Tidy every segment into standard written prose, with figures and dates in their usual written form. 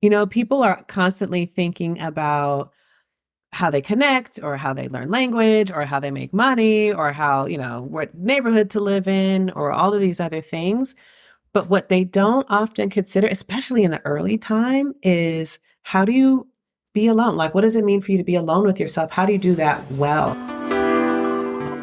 People are constantly thinking about how they connect or how they learn language or how they make money or how, what neighborhood to live in or all of these other things. But what they don't often consider, especially in the early time, is how do you be alone? Like, what does it mean for you to be alone with yourself? How do you do that well?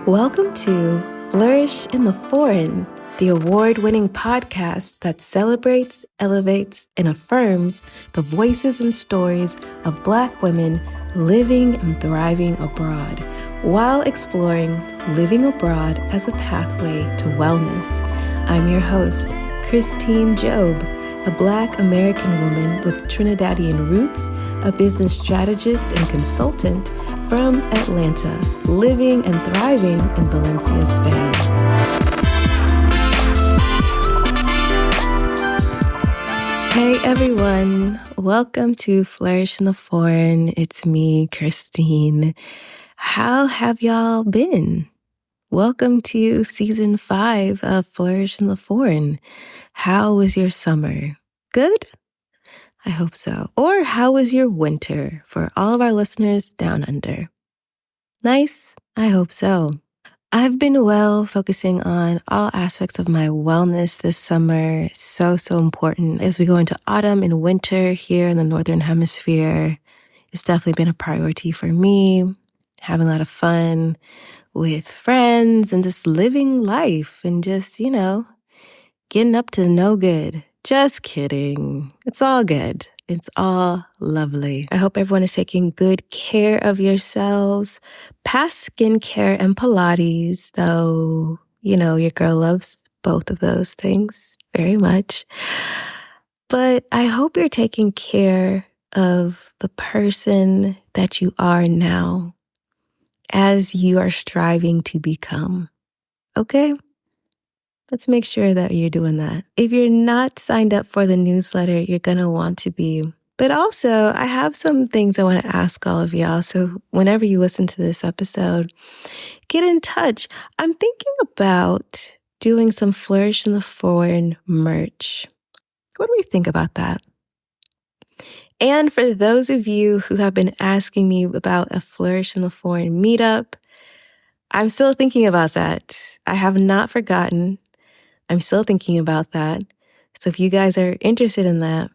Welcome to Flourish in the Foreign, the award-winning podcast that celebrates, elevates, and affirms the voices and stories of Black women living and thriving abroad while exploring living abroad as a pathway to wellness. I'm your host, Christine Job, a Black American woman with Trinidadian roots, a business strategist and consultant from Atlanta, living and thriving in Valencia, Spain. Hey everyone, welcome to Flourish in the Foreign. It's me, Christine. How have y'all been? Welcome to season 5 of Flourish in the Foreign. How was your summer? Good? I hope so. Or how was your winter for all of our listeners down under? Nice? I hope so. I've been well, focusing on all aspects of my wellness this summer. So important. As we go into autumn and winter here in the Northern Hemisphere, it's definitely been a priority for me. Having a lot of fun with friends and just living life and just, getting up to no good. Just kidding. It's all good. It's all lovely. I hope everyone is taking good care of yourselves. Past skincare and Pilates, though, your girl loves both of those things very much. But I hope you're taking care of the person that you are now as you are striving to become. Okay? Let's make sure that you're doing that. If you're not signed up for the newsletter, you're going to want to be. But also, I have some things I want to ask all of y'all. So whenever you listen to this episode, get in touch. I'm thinking about doing some Flourish in the Foreign merch. What do we think about that? And for those of you who have been asking me about a Flourish in the Foreign meetup, I'm still thinking about that. I have not forgotten. I'm still thinking about that. So if you guys are interested in that,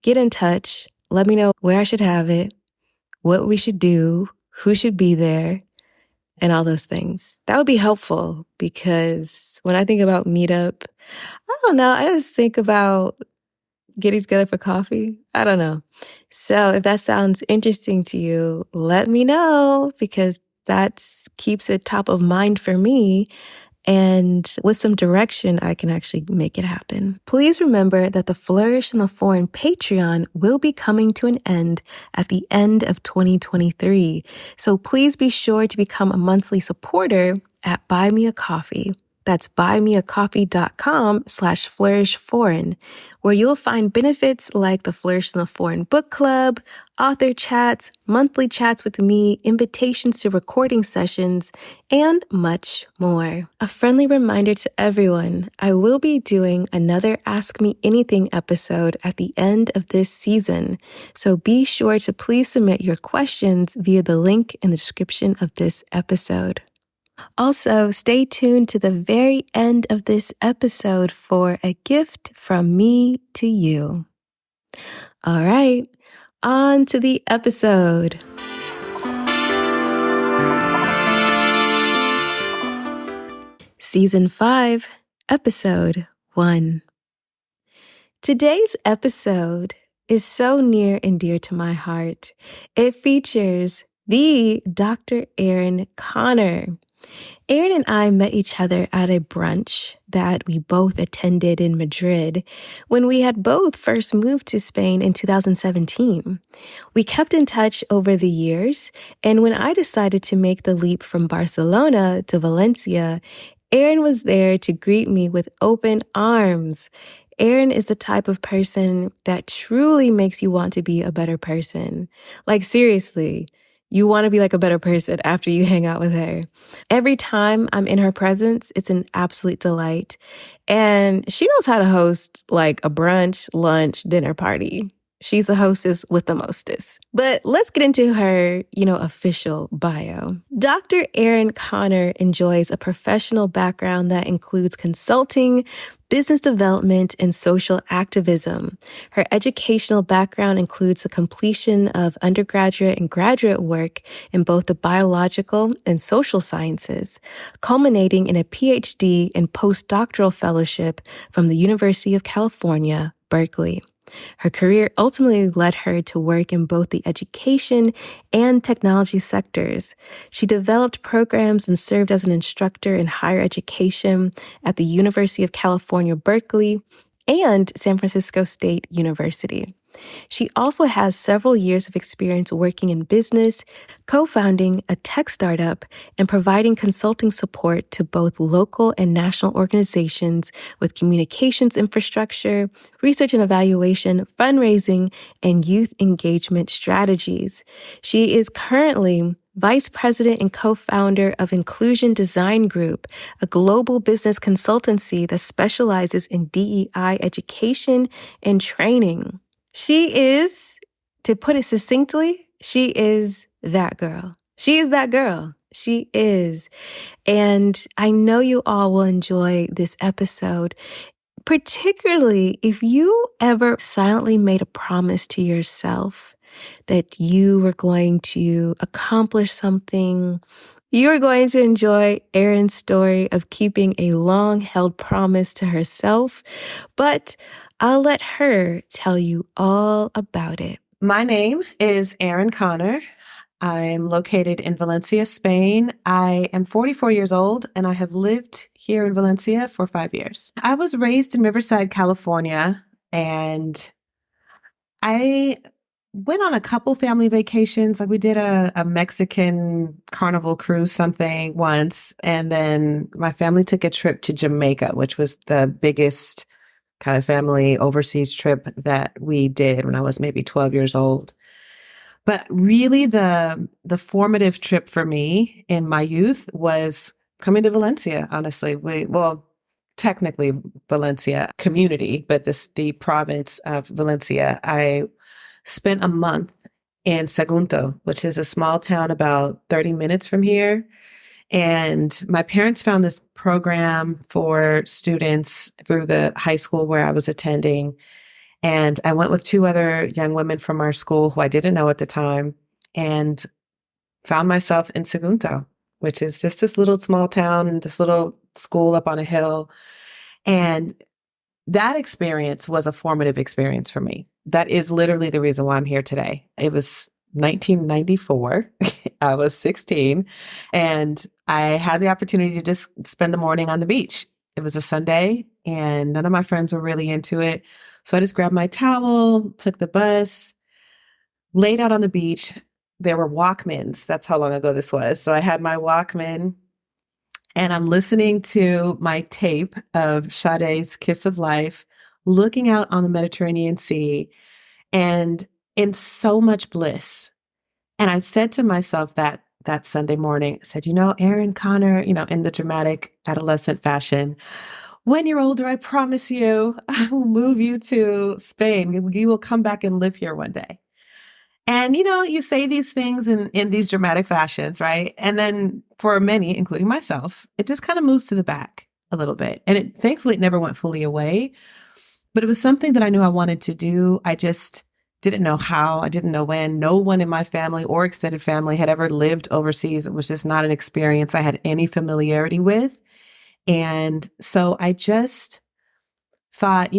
get in touch. Let me know where I should have it, what we should do, who should be there, and all those things. That would be helpful because when I think about meetup, I don't know. I just think about getting together for coffee. I don't know. So if that sounds interesting to you, let me know because that keeps it top of mind for me. And with some direction, I can actually make it happen. Please remember that the Flourish in the Foreign Patreon will be coming to an end at the end of 2023. So please be sure to become a monthly supporter at Buy Me a Coffee. That's buymeacoffee.com/flourishforeign, where you'll find benefits like the Flourish in the Foreign book club, author chats, monthly chats with me, invitations to recording sessions, and much more. A friendly reminder to everyone, I will be doing another Ask Me Anything episode at the end of this season, so be sure to please submit your questions via the link in the description of this episode. Also, stay tuned to the very end of this episode for a gift from me to you. All right, on to the episode. Season 5, Episode 1. Today's episode is so near and dear to my heart. It features the Dr. Erin Connor. Erin and I met each other at a brunch that we both attended in Madrid when we had both first moved to Spain in 2017. We kept in touch over the years, and when I decided to make the leap from Barcelona to Valencia, Erin was there to greet me with open arms. Erin is the type of person that truly makes you want to be a better person. Like, seriously. You want to be like a better person after you hang out with her. Every time I'm in her presence, it's an absolute delight. And she knows how to host like a brunch, lunch, dinner party. She's a hostess with the mostest. But let's get into her, official bio. Dr. Erin Connor enjoys a professional background that includes consulting, business development, and social activism. Her educational background includes the completion of undergraduate and graduate work in both the biological and social sciences, culminating in a PhD and postdoctoral fellowship from the University of California, Berkeley. Her career ultimately led her to work in both the education and technology sectors. She developed programs and served as an instructor in higher education at the University of California, Berkeley, and San Francisco State University. She also has several years of experience working in business, co-founding a tech startup, and providing consulting support to both local and national organizations with communications infrastructure, research and evaluation, fundraising, and youth engagement strategies. She is currently Vice President and co-founder of Inclusion Design Group, a global business consultancy that specializes in DEI education and training. She is, to put it succinctly, she is that girl. She is that girl. She is. And I know you all will enjoy this episode, particularly if you ever silently made a promise to yourself that you were going to accomplish something. You are going to enjoy Erin's story of keeping a long-held promise to herself, but I'll let her tell you all about it. My name is Erin Connor. I'm located in Valencia, Spain. I am 44 years old and I have lived here in Valencia for 5 years. I was raised in Riverside, California, and I went on a couple family vacations. Like we did a Mexican carnival cruise something once. And then my family took a trip to Jamaica, which was the biggest kind of family overseas trip that we did when I was maybe 12 years old. But really the formative trip for me in my youth was coming to Valencia, honestly. Technically Valencia community, but the province of Valencia. I spent a month in Sagunto, which is a small town about 30 minutes from here. And my parents found this program for students through the high school where I was attending. And I went with two other young women from our school who I didn't know at the time and found myself in Sagunto, which is just this little small town and this little school up on a hill. And that experience was a formative experience for me. That is literally the reason why I'm here today. It was 1994. I was 16 and I had the opportunity to just spend the morning on the beach. It was a Sunday and none of my friends were really into it. So I just grabbed my towel, took the bus, laid out on the beach. There were Walkmans. That's how long ago this was. So I had my Walkman and I'm listening to my tape of Sade's Kiss of Life, looking out on the Mediterranean Sea and in so much bliss. And I said to myself that Sunday morning, I said, Erin Connor, in the dramatic adolescent fashion, when you're older, I promise you, I will move you to Spain. You will come back and live here one day. And, you say these things in these dramatic fashions, right? And then for many, including myself, it just kind of moves to the back a little bit. And thankfully, it never went fully away. But it was something that I knew I wanted to do. I just didn't know how. I didn't know when. No one in my family or extended family had ever lived overseas. It was just not an experience I had any familiarity with. And so I just thought,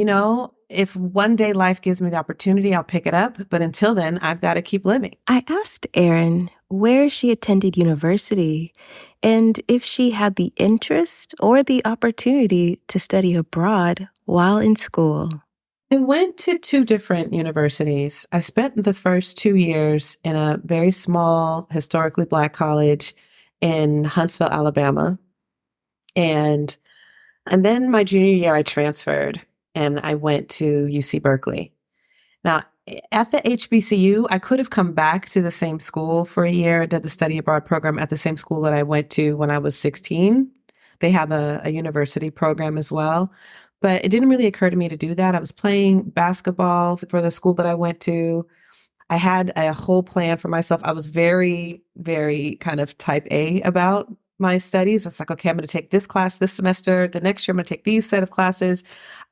if one day life gives me the opportunity, I'll pick it up. But until then, I've got to keep living. I asked Erin where she attended university and if she had the interest or the opportunity to study abroad while in school. I went to two different universities. I spent the first 2 years in a very small, historically Black college in Huntsville, Alabama. And then my junior year, I transferred and I went to UC Berkeley. Now, at the HBCU, I could have come back to the same school for a year, did the study abroad program at the same school that I went to when I was 16. They have a university program as well. But it didn't really occur to me to do that. I was playing basketball for the school that I went to. I had a whole plan for myself. I was very, very kind of type A about my studies. It's like, okay, I'm going to take this class this semester. The next year, I'm going to take these set of classes.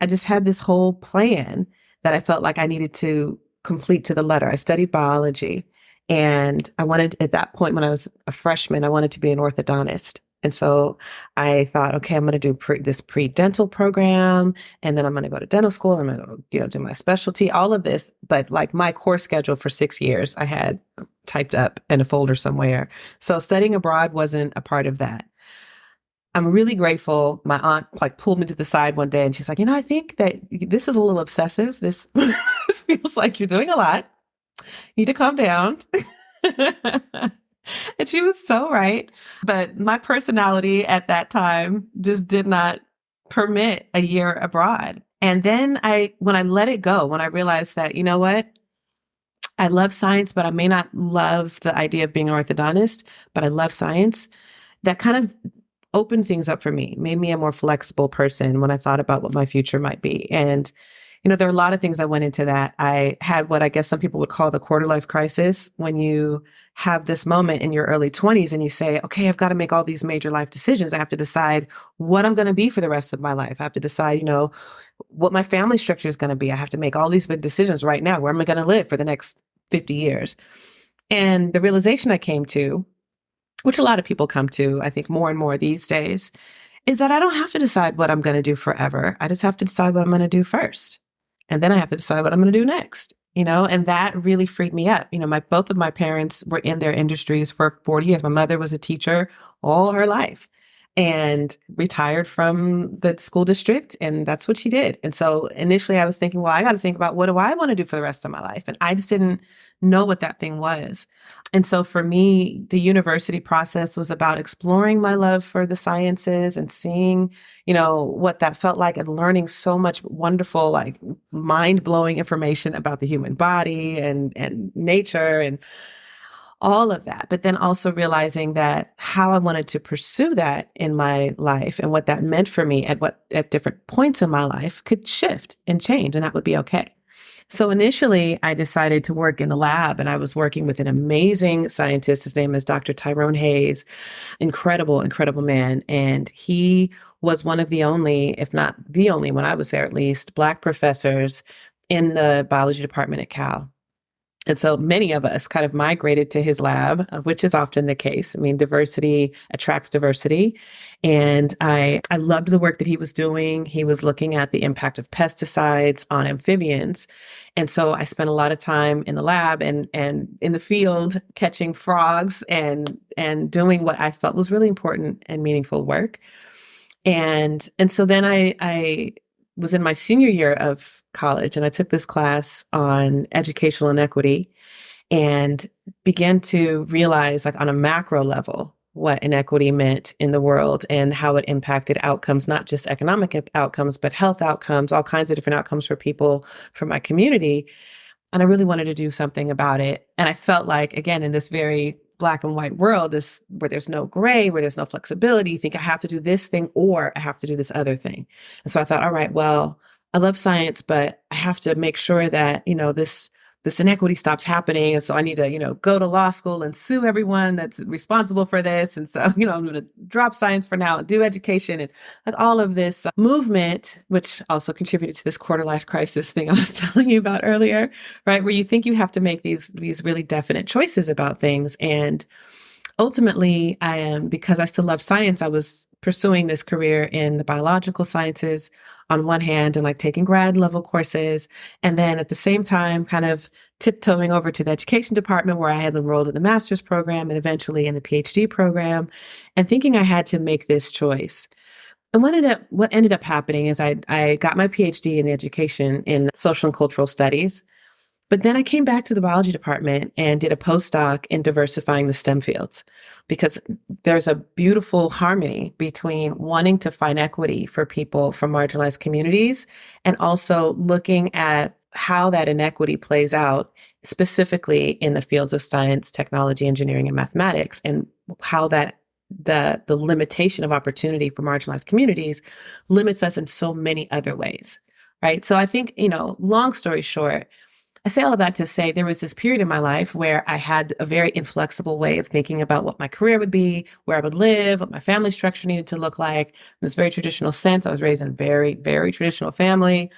I just had this whole plan that I felt like I needed to complete to the letter. I studied biology, and I wanted, at that point when I was a freshman, I wanted to be an orthodontist. And so I thought, okay, I'm going to do this pre-dental program, and then I'm going to go to dental school. I'm going to, do my specialty, all of this. But like my course schedule for 6 years, I had typed up in a folder somewhere. So studying abroad wasn't a part of that. I'm really grateful. My aunt like pulled me to the side one day and she's like, I think that this is a little obsessive. This, this feels like you're doing a lot. You need to calm down. And she was so right. But my personality at that time just did not permit a year abroad. And then when I let it go, when I realized that, you know what? I love science, but I may not love the idea of being an orthodontist, but I love science. That kind of opened things up for me, made me a more flexible person when I thought about what my future might be. And there are a lot of things that went into that. I had what I guess some people would call the quarter life crisis, when you have this moment in your early 20s and you say, okay, I've got to make all these major life decisions. I have to decide what I'm going to be for the rest of my life. I have to decide, what my family structure is going to be. I have to make all these big decisions right now. Where am I going to live for the next 50 years? And the realization I came to, which a lot of people come to, I think more and more these days, is that I don't have to decide what I'm going to do forever. I just have to decide what I'm going to do first. And then I have to decide what I'm going to do next, and that really freed me up. Both of my parents were in their industries for 40 years. My mother was a teacher all her life and retired from the school district. And that's what she did. And so initially I was thinking, well, I got to think about, what do I want to do for the rest of my life? And I just didn't know what that thing was. And so for me, the university process was about exploring my love for the sciences and seeing, what that felt like, and learning so much wonderful, like mind-blowing information about the human body and nature and all of that. But then also realizing that how I wanted to pursue that in my life and what that meant for me at different points in my life could shift and change, and that would be okay. So initially, I decided to work in the lab, and I was working with an amazing scientist. His name is Dr. Tyrone Hayes. Incredible, incredible man. And he was one of the only, if not the only, when I was there at least, Black professors in the biology department at Cal. And so many of us kind of migrated to his lab, which is often the case. I mean, diversity attracts diversity. And I loved the work that he was doing. He was looking at the impact of pesticides on amphibians. And so I spent a lot of time in the lab and in the field catching frogs and doing what I felt was really important and meaningful work. And so then I was in my senior year of college, and I took this class on educational inequity and began to realize, like on a macro level, what inequity meant in the world and how it impacted outcomes, not just economic outcomes, but health outcomes, all kinds of different outcomes for people from my community. And I really wanted to do something about it. And I felt like, again, in this very black and white world, where there's no gray, where there's no flexibility, you think I have to do this thing or I have to do this other thing. And so I thought, all right, well, I love science, but I have to make sure that, this inequity stops happening. And so I need to, go to law school and sue everyone that's responsible for this. And so, I'm going to drop science for now and do education, and like all of this movement, which also contributed to this quarter life crisis thing I was telling you about earlier, right? Where you think you have to make these really definite choices about things. And ultimately, because I still love science, I was pursuing this career in the biological sciences on one hand, and like taking grad level courses. And then at the same time, kind of tiptoeing over to the education department, where I had enrolled in the master's program and eventually in the PhD program, and thinking I had to make this choice. And what ended up happening is I got my PhD in education in social and cultural studies. But then I came back to the biology department and did a postdoc in diversifying the STEM fields, because there's a beautiful harmony between wanting to find equity for people from marginalized communities and also looking at how that inequity plays out specifically in the fields of science, technology, engineering, and mathematics, and how that the limitation of opportunity for marginalized communities limits us in so many other ways, right? So I think, long story short, I say all of that to say there was this period in my life where I had a very inflexible way of thinking about what my career would be, where I would live, what my family structure needed to look like. In this very traditional sense, I was raised in a very, very traditional family.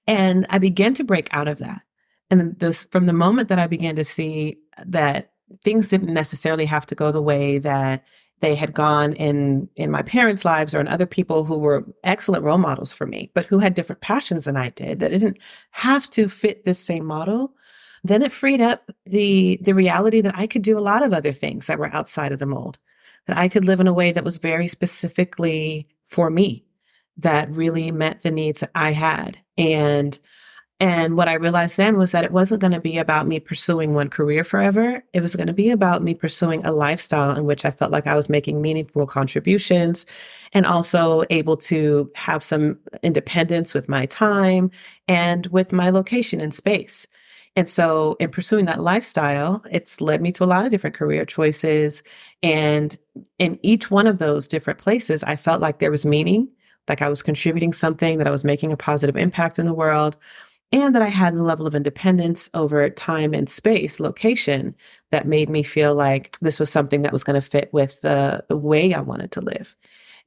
And I began to break out of that. And this, from the moment that I began to see that things didn't necessarily have to go the way that they had gone in my parents' lives or in other people who were excellent role models for me, but who had different passions than I did, that didn't have to fit this same model, then it freed up the reality that I could do a lot of other things that were outside of the mold, that I could live in a way that was very specifically for me, that really met the needs that I had. And what I realized then was that it wasn't going to be about me pursuing one career forever. It was going to be about me pursuing a lifestyle in which I felt like I was making meaningful contributions and also able to have some independence with my time and with my location and space. And so in pursuing that lifestyle, it's led me to a lot of different career choices. And in each one of those different places, I felt like there was meaning, like I was contributing something, that I was making a positive impact in the world, and that I had a level of independence over time and space, location, that made me feel like this was something that was going to fit with the way I wanted to live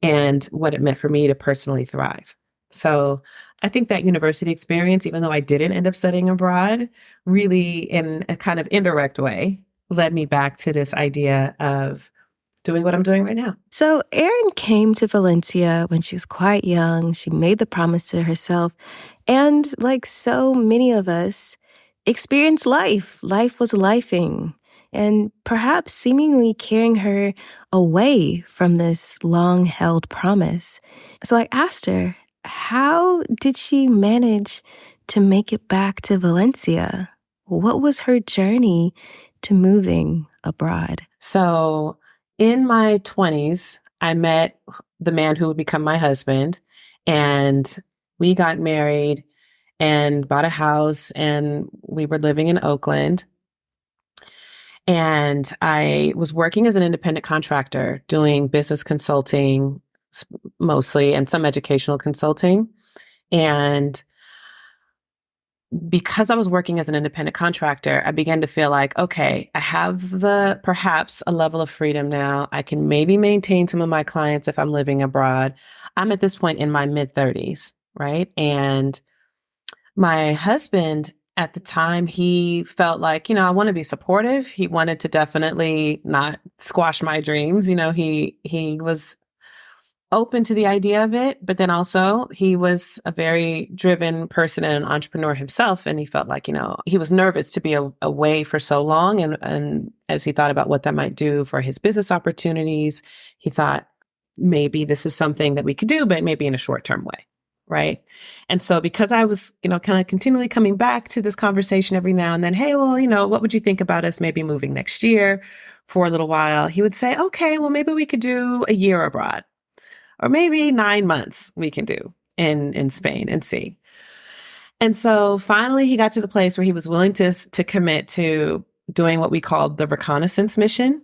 and what it meant for me to personally thrive. So I think that university experience, even though I didn't end up studying abroad, really in a kind of indirect way, led me back to this idea of doing what I'm doing right now. So, Erin came to Valencia when she was quite young. She made the promise to herself. And like so many of us, experienced life. Life was lifing and perhaps seemingly carrying her away from this long held promise. So I asked her, how did she manage to make it back to Valencia? What was her journey to moving abroad? So in my 20s, I met the man who would become my husband, and we got married and bought a house, and we were living in Oakland. And I was working as an independent contractor, doing business consulting mostly and some educational consulting. And because I was working as an independent contractor, I began to feel like, okay, I have perhaps a level of freedom now. I can maybe maintain some of my clients if I'm living abroad. I'm at this point in my mid 30s, right? And my husband at the time, he felt like, I want to be supportive. He wanted to definitely not squash my dreams. He was open to the idea of it, but then also he was a very driven person and an entrepreneur himself. And he felt like, he was nervous to be away for so long. And as he thought about what that might do for his business opportunities, he thought maybe this is something that we could do, but maybe in a short-term way. Right. And so because I was, kind of continually coming back to this conversation every now and then, hey, well, what would you think about us maybe moving next year for a little while? He would say, okay, well, maybe we could do a year abroad. Or maybe 9 months we can do in Spain and see. And so finally he got to the place where he was willing to commit to doing what we called the reconnaissance mission.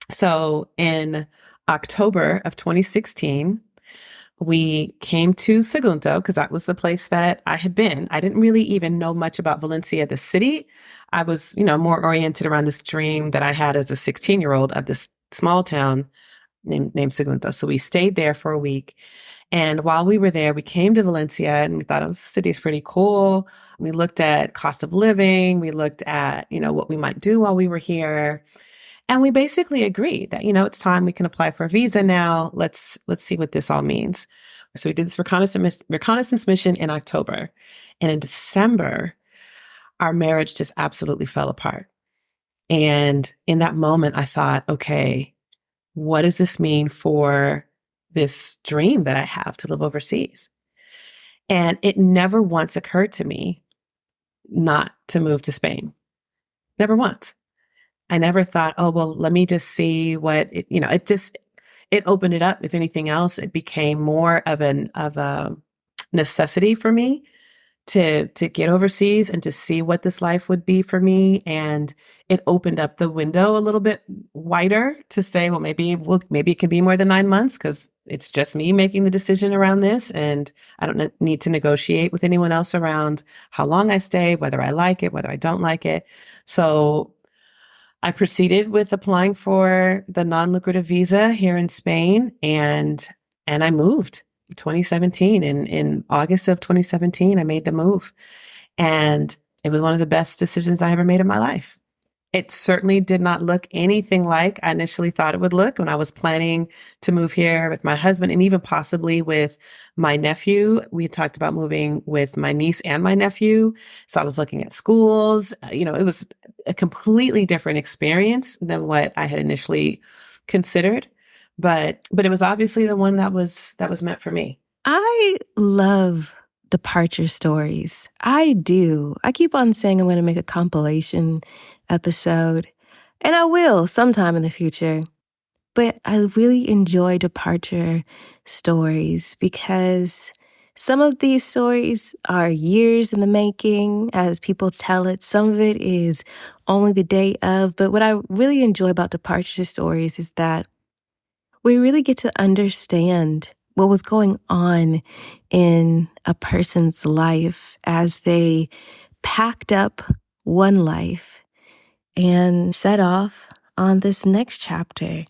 So in October of 2016, we came to Sagunto because that was the place that I had been. I didn't really even know much about Valencia, the city. I was, more oriented around this dream that I had as a 16-year-old of this small town named Sagunto. So we stayed there for a week. And while we were there, we came to Valencia and we thought, oh, the city's pretty cool. We looked at cost of living. We looked at, what we might do while we were here. And we basically agreed that, it's time we can apply for a visa now. Let's see what this all means. So we did this reconnaissance mission in October. And in December, our marriage just absolutely fell apart. And in that moment, I thought, okay, what does this mean for this dream that I have to live overseas? And it never once occurred to me not to move to Spain. Never once. I never thought, oh, well, let me just see what, it opened it up. If anything else, it became more of a necessity for me to get overseas and to see what this life would be for me. And it opened up the window a little bit wider to say, maybe it can be more than 9 months because it's just me making the decision around this. And I don't need to negotiate with anyone else around how long I stay, whether I like it, whether I don't like it. So I proceeded with applying for the non-lucrative visa here in Spain, and I moved 2017. In August of 2017, I made the move, and it was one of the best decisions I ever made in my life. It certainly did not look anything like I initially thought it would look when I was planning to move here with my husband and even possibly with my nephew. We talked about moving with my niece and my nephew. So I was looking at schools. It was a completely different experience than what I had initially considered. But it was obviously the one that was meant for me. I love departure stories. I do. I keep on saying I'm going to make a compilation episode, and I will sometime in the future. But I really enjoy departure stories because some of these stories are years in the making as people tell it. Some of it is only the day of. But what I really enjoy about departure stories is that we really get to understand what was going on in a person's life as they packed up one life and set off on this next chapter.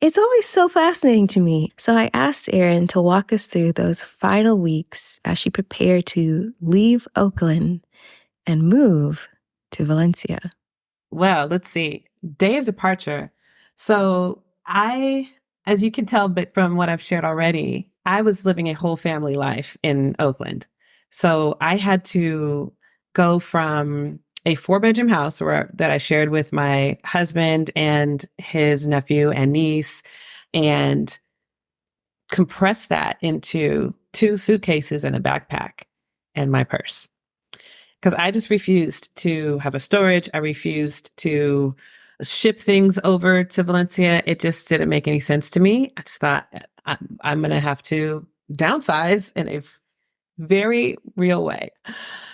It's always so fascinating to me. So I asked Erin to walk us through those final weeks as she prepared to leave Oakland and move to Valencia. Well, let's see. Day of departure. So as you can tell, but from what I've shared already, I was living a whole family life in Oakland. So I had to go from a 4-bedroom house that I shared with my husband and his nephew and niece, and compress that into 2 suitcases and a backpack and my purse. Because I just refused to have a storage. I refused to ship things over to Valencia. It just didn't make any sense to me. I just thought I'm going to have to downsize in a very real way.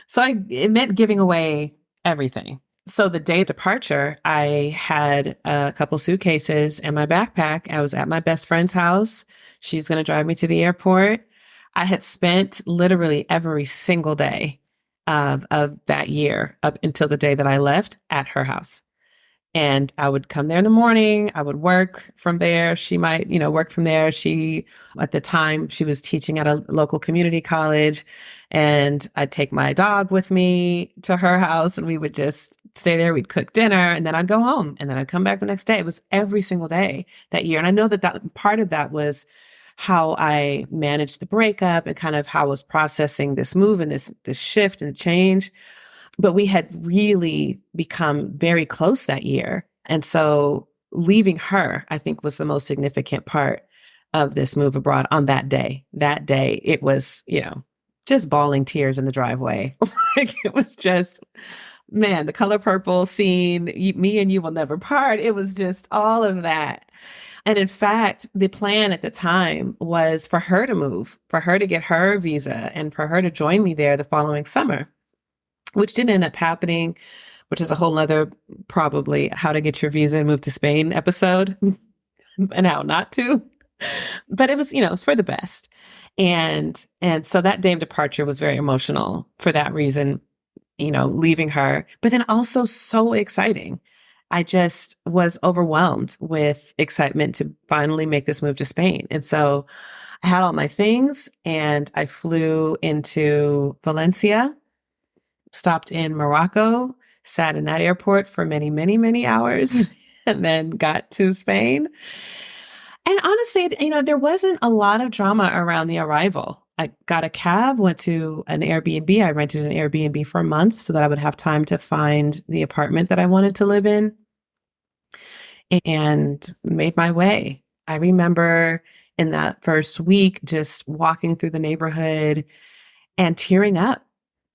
So it meant giving away everything. So the day of departure, I had a couple suitcases and my backpack. I was at my best friend's house. She's going to drive me to the airport. I had spent literally every single day of that year up until the day that I left at her house. And I would come there in the morning. I would work from there. She might, work from there. At the time, she was teaching at a local community college. And I'd take my dog with me to her house and we would just stay there. We'd cook dinner and then I'd go home and then I'd come back the next day. It was every single day that year. And I know that part of that was how I managed the breakup and kind of how I was processing this move and this shift and change. But we had really become very close that year. And so leaving her, I think, was the most significant part of this move abroad on that day. That day, it was, just bawling tears in the driveway. Like it was just, man, the color purple scene, me and you will never part. It was just all of that. And in fact, the plan at the time was for her to move, for her to get her visa and for her to join me there the following summer, which didn't end up happening, which is a whole nother probably how to get your visa and move to Spain episode and how not to. But it was, it was for the best. And so that day of departure was very emotional for that reason, leaving her, but then also so exciting. I just was overwhelmed with excitement to finally make this move to Spain. And so I had all my things and I flew into Valencia, stopped in Morocco, sat in that airport for many, many, many hours, and then got to Spain. And honestly, there wasn't a lot of drama around the arrival. I got a cab, went to an Airbnb. I rented an Airbnb for a month so that I would have time to find the apartment that I wanted to live in and made my way. I remember in that first week, just walking through the neighborhood and tearing up,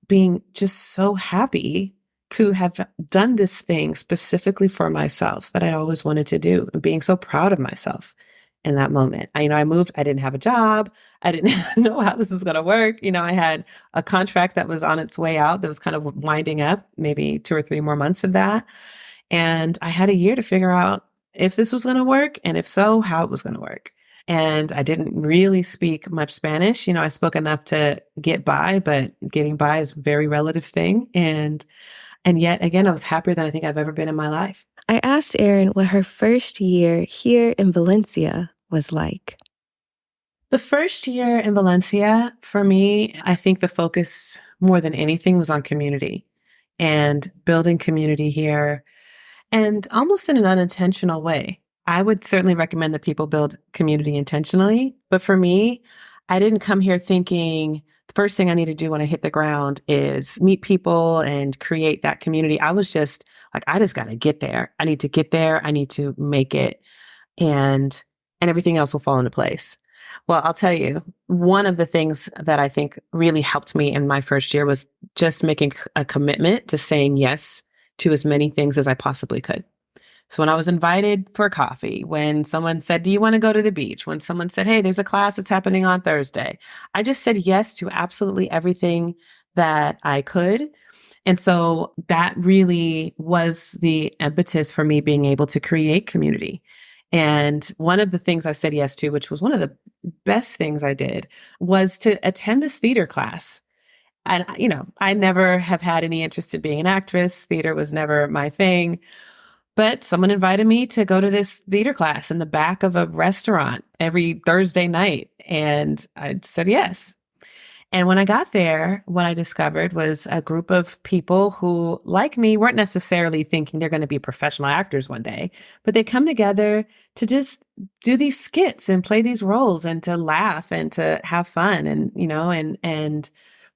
being just so happy to have done this thing specifically for myself that I always wanted to do, and being so proud of myself in that moment. I moved, I didn't have a job. I didn't know how this was going to work. I had a contract that was on its way out that was kind of winding up, maybe 2 or 3 more months of that. And I had a year to figure out if this was going to work, and if so, how it was going to work. And I didn't really speak much Spanish. I spoke enough to get by, but getting by is a very relative thing. And yet again, I was happier than I think I've ever been in my life. I asked Erin what her first year here in Valencia was like. The first year in Valencia, for me, I think the focus more than anything was on community and building community here, and almost in an unintentional way. I would certainly recommend that people build community intentionally. But for me, I didn't come here thinking the first thing I need to do when I hit the ground is meet people and create that community. I was just like, I just got to get there. I need to get there. I need to make it, and everything else will fall into place. Well, I'll tell you, one of the things that I think really helped me in my first year was just making a commitment to saying yes to as many things as I possibly could. So when I was invited for coffee, when someone said, "Do you want to go to the beach?" When someone said, "Hey, there's a class that's happening on Thursday," I just said yes to absolutely everything that I could. And so that really was the impetus for me being able to create community. And one of the things I said yes to, which was one of the best things I did, was to attend this theater class. And, I never have had any interest in being an actress. Theater was never my thing. But someone invited me to go to this theater class in the back of a restaurant every Thursday night. And I said yes. And when I got there, what I discovered was a group of people who, like me, weren't necessarily thinking they're going to be professional actors one day, but they come together to just do these skits and play these roles and to laugh and to have fun and, and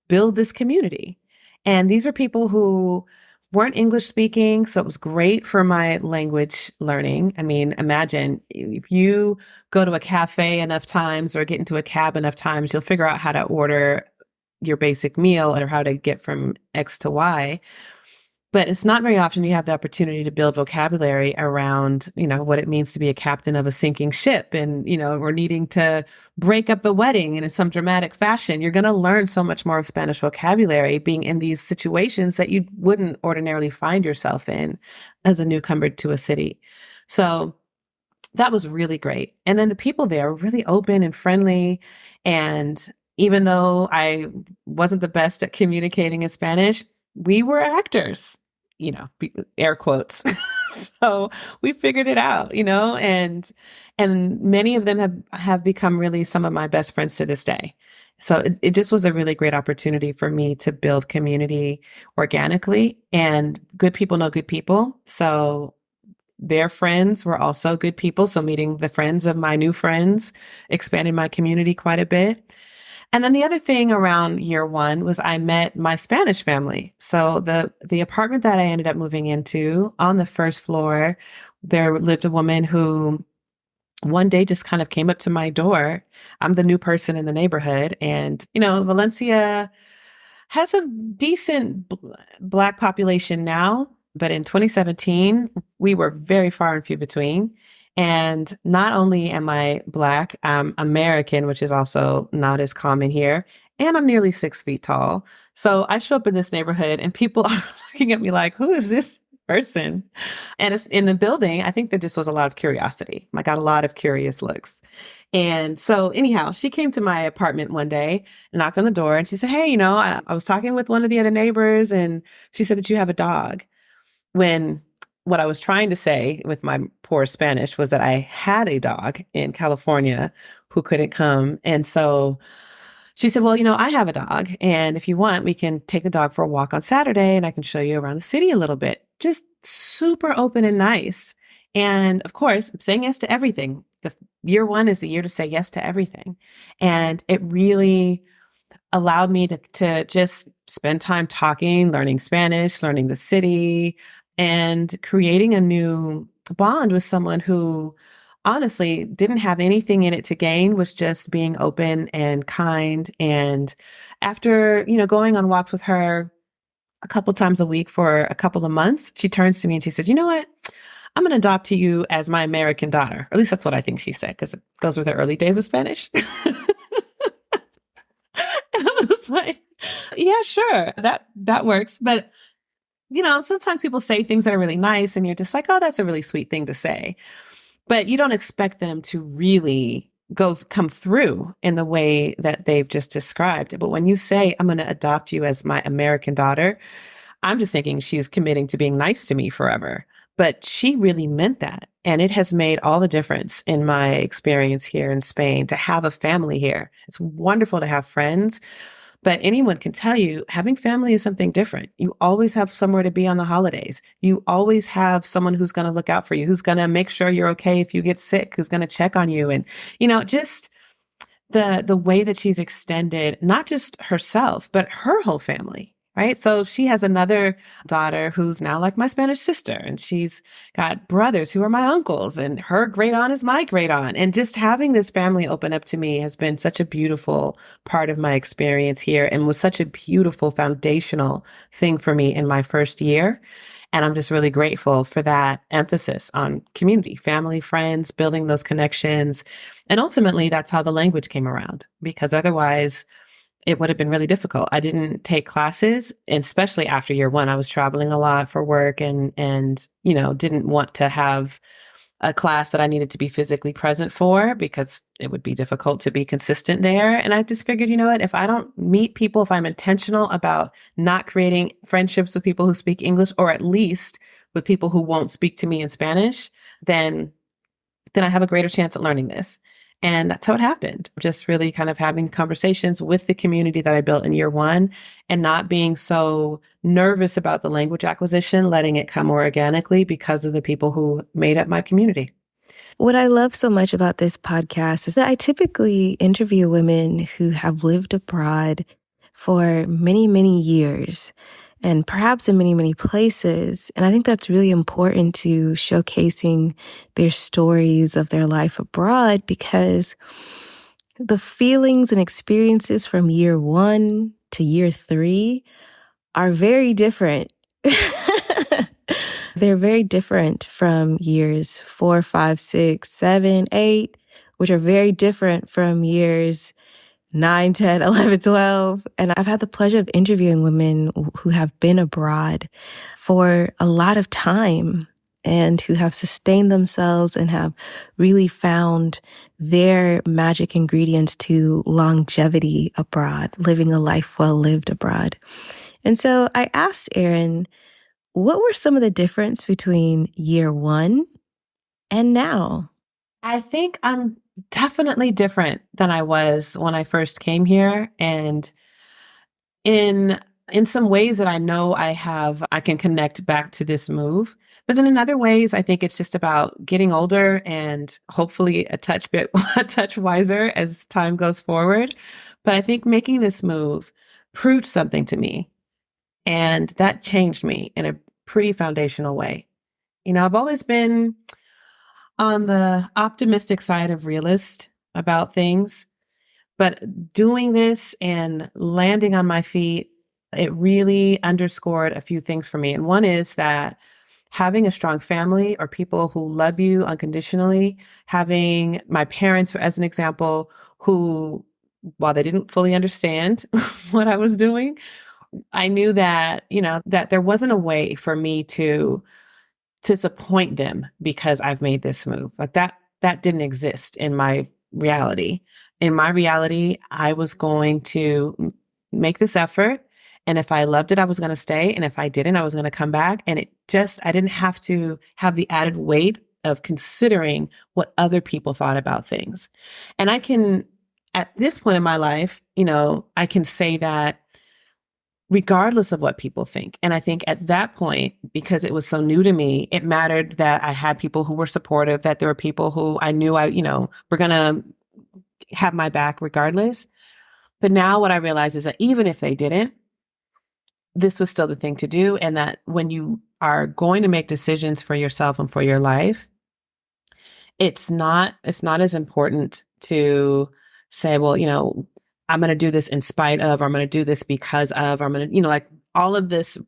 build this community. And these are people who weren't English speaking, so it was great for my language learning. I mean, imagine if you go to a cafe enough times or get into a cab enough times, you'll figure out how to order your basic meal or how to get from X to Y. But it's not very often you have the opportunity to build vocabulary around, what it means to be a captain of a sinking ship and, or needing to break up the wedding in some dramatic fashion. You're going to learn so much more of Spanish vocabulary being in these situations that you wouldn't ordinarily find yourself in as a newcomer to a city. So that was really great. And then the people there were really open and friendly. And even though I wasn't the best at communicating in Spanish, we were actors, air quotes. So we figured it out, and many of them have become really some of my best friends to this day. So it just was a really great opportunity for me to build community organically, and good people know good people. So their friends were also good people. So meeting the friends of my new friends expanded my community quite a bit. And then the other thing around year one was I met my Spanish family. So the apartment that I ended up moving into, on the first floor, there lived a woman who one day just kind of came up to my door. I'm the new person in the neighborhood. And, Valencia has a decent Black population now, but in 2017, we were very far and few between. And not only am I Black, I'm American, which is also not as common here. And I'm nearly 6 feet tall. So I show up in this neighborhood and people are looking at me like, who is this person? And it's in the building, I think there just was a lot of curiosity. I got a lot of curious looks. And so anyhow, she came to my apartment one day and knocked on the door and she said, "Hey, I was talking with one of the other neighbors and she said that you have a dog." When what I was trying to say with my poor Spanish was that I had a dog in California who couldn't come. And so she said, "Well, I have a dog. And if you want, we can take the dog for a walk on Saturday and I can show you around the city a little bit." Just super open and nice. And of course, I'm saying yes to everything. The year one is the year to say yes to everything. And it really allowed me to just spend time talking, learning Spanish, learning the city, and creating a new bond with someone who honestly didn't have anything in it to gain, was just being open and kind. And after, going on walks with her a couple times a week for a couple of months, she turns to me and she says, "You know what? I'm going to adopt you as my American daughter. Or at least that's what I think she said, because it goes with her early days of Spanish. And I was like, yeah, sure, that works. But sometimes people say things that are really nice, and you're just like, oh, that's a really sweet thing to say. But you don't expect them to really come through in the way that they've just described. But when you say, I'm going to adopt you as my American daughter, I'm just thinking she's committing to being nice to me forever. But she really meant that. And it has made all the difference in my experience here in Spain to have a family here. It's wonderful to have friends, but anyone can tell you having family is something different. You always have somewhere to be on the holidays. You always have someone who's going to look out for you, who's going to make sure you're okay if you get sick, who's going to check on you. And, just the way that she's extended not just herself, but her whole family. Right. So she has another daughter who's now like my Spanish sister, and she's got brothers who are my uncles, and her great aunt is my great aunt. And just having this family open up to me has been such a beautiful part of my experience here, and was such a beautiful foundational thing for me in my first year. And I'm just really grateful for that emphasis on community, family, friends, building those connections. And ultimately, that's how the language came around, because otherwise, it would have been really difficult. I didn't take classes, and especially after year one, I was traveling a lot for work, and didn't want to have a class that I needed to be physically present for, because it would be difficult to be consistent there. And I just figured, you know what, if I don't meet people, if I'm intentional about not creating friendships with people who speak English, or at least with people who won't speak to me in Spanish, then I have a greater chance at learning this. And that's how it happened. Just really kind of having conversations with the community that I built in year one, and not being so nervous about the language acquisition, letting it come organically because of the people who made up my community. What I love so much about this podcast is that I typically interview women who have lived abroad for many, many years, and perhaps in many, many places. And I think that's really important to showcasing their stories of their life abroad, because the feelings and experiences from year one to year three are very different. They're very different from years 4, 5, 6, 7, 8, which are very different from years 9, 10, 11, 12. And I've had the pleasure of interviewing women who have been abroad for a lot of time, and who have sustained themselves and have really found their magic ingredients to longevity abroad, living a life well lived abroad. And so I asked Erin, what were some of the difference between year one and now? I think I'm definitely different than I was when I first came here. And in in some ways that I know I can connect back to this move. But then in other ways, I think it's just about getting older, and hopefully a touch wiser as time goes forward. But I think making this move proved something to me, and that changed me in a pretty foundational way. I've always been on the optimistic side of realist about things, but doing this and landing on my feet, it really underscored a few things for me. And one is that having a strong family, or people who love you unconditionally, having my parents, as an example, who, while they didn't fully understand what I was doing, I knew that, that there wasn't a way for me to disappoint them because I've made this move. Like that didn't exist in my reality. In my reality, I was going to make this effort. And if I loved it, I was going to stay. And if I didn't, I was going to come back. And I didn't have to have the added weight of considering what other people thought about things. And at this point in my life, I can say that regardless of what people think. And I think at that point, because it was so new to me, it mattered that I had people who were supportive, that there were people who I knew were going to have my back regardless. But now what I realize is that even if they didn't, this was still the thing to do. And that when you are going to make decisions for yourself and for your life, it's not as important to say, well, I'm going to do this in spite of, or I'm going to do this because of, or I'm going to, like all of this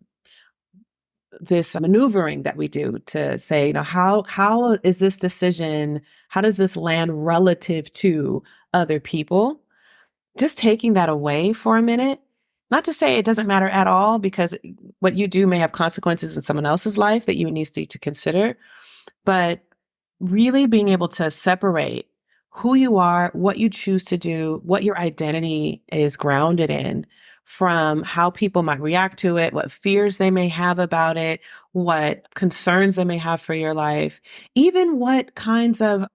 this maneuvering that we do to say, how is this decision, how does this land relative to other people? Just taking that away for a minute, not to say it doesn't matter at all, because what you do may have consequences in someone else's life that you need to consider, but really being able to separate who you are, what you choose to do, what your identity is grounded in, from how people might react to it, what fears they may have about it, what concerns they may have for your life, even what kinds of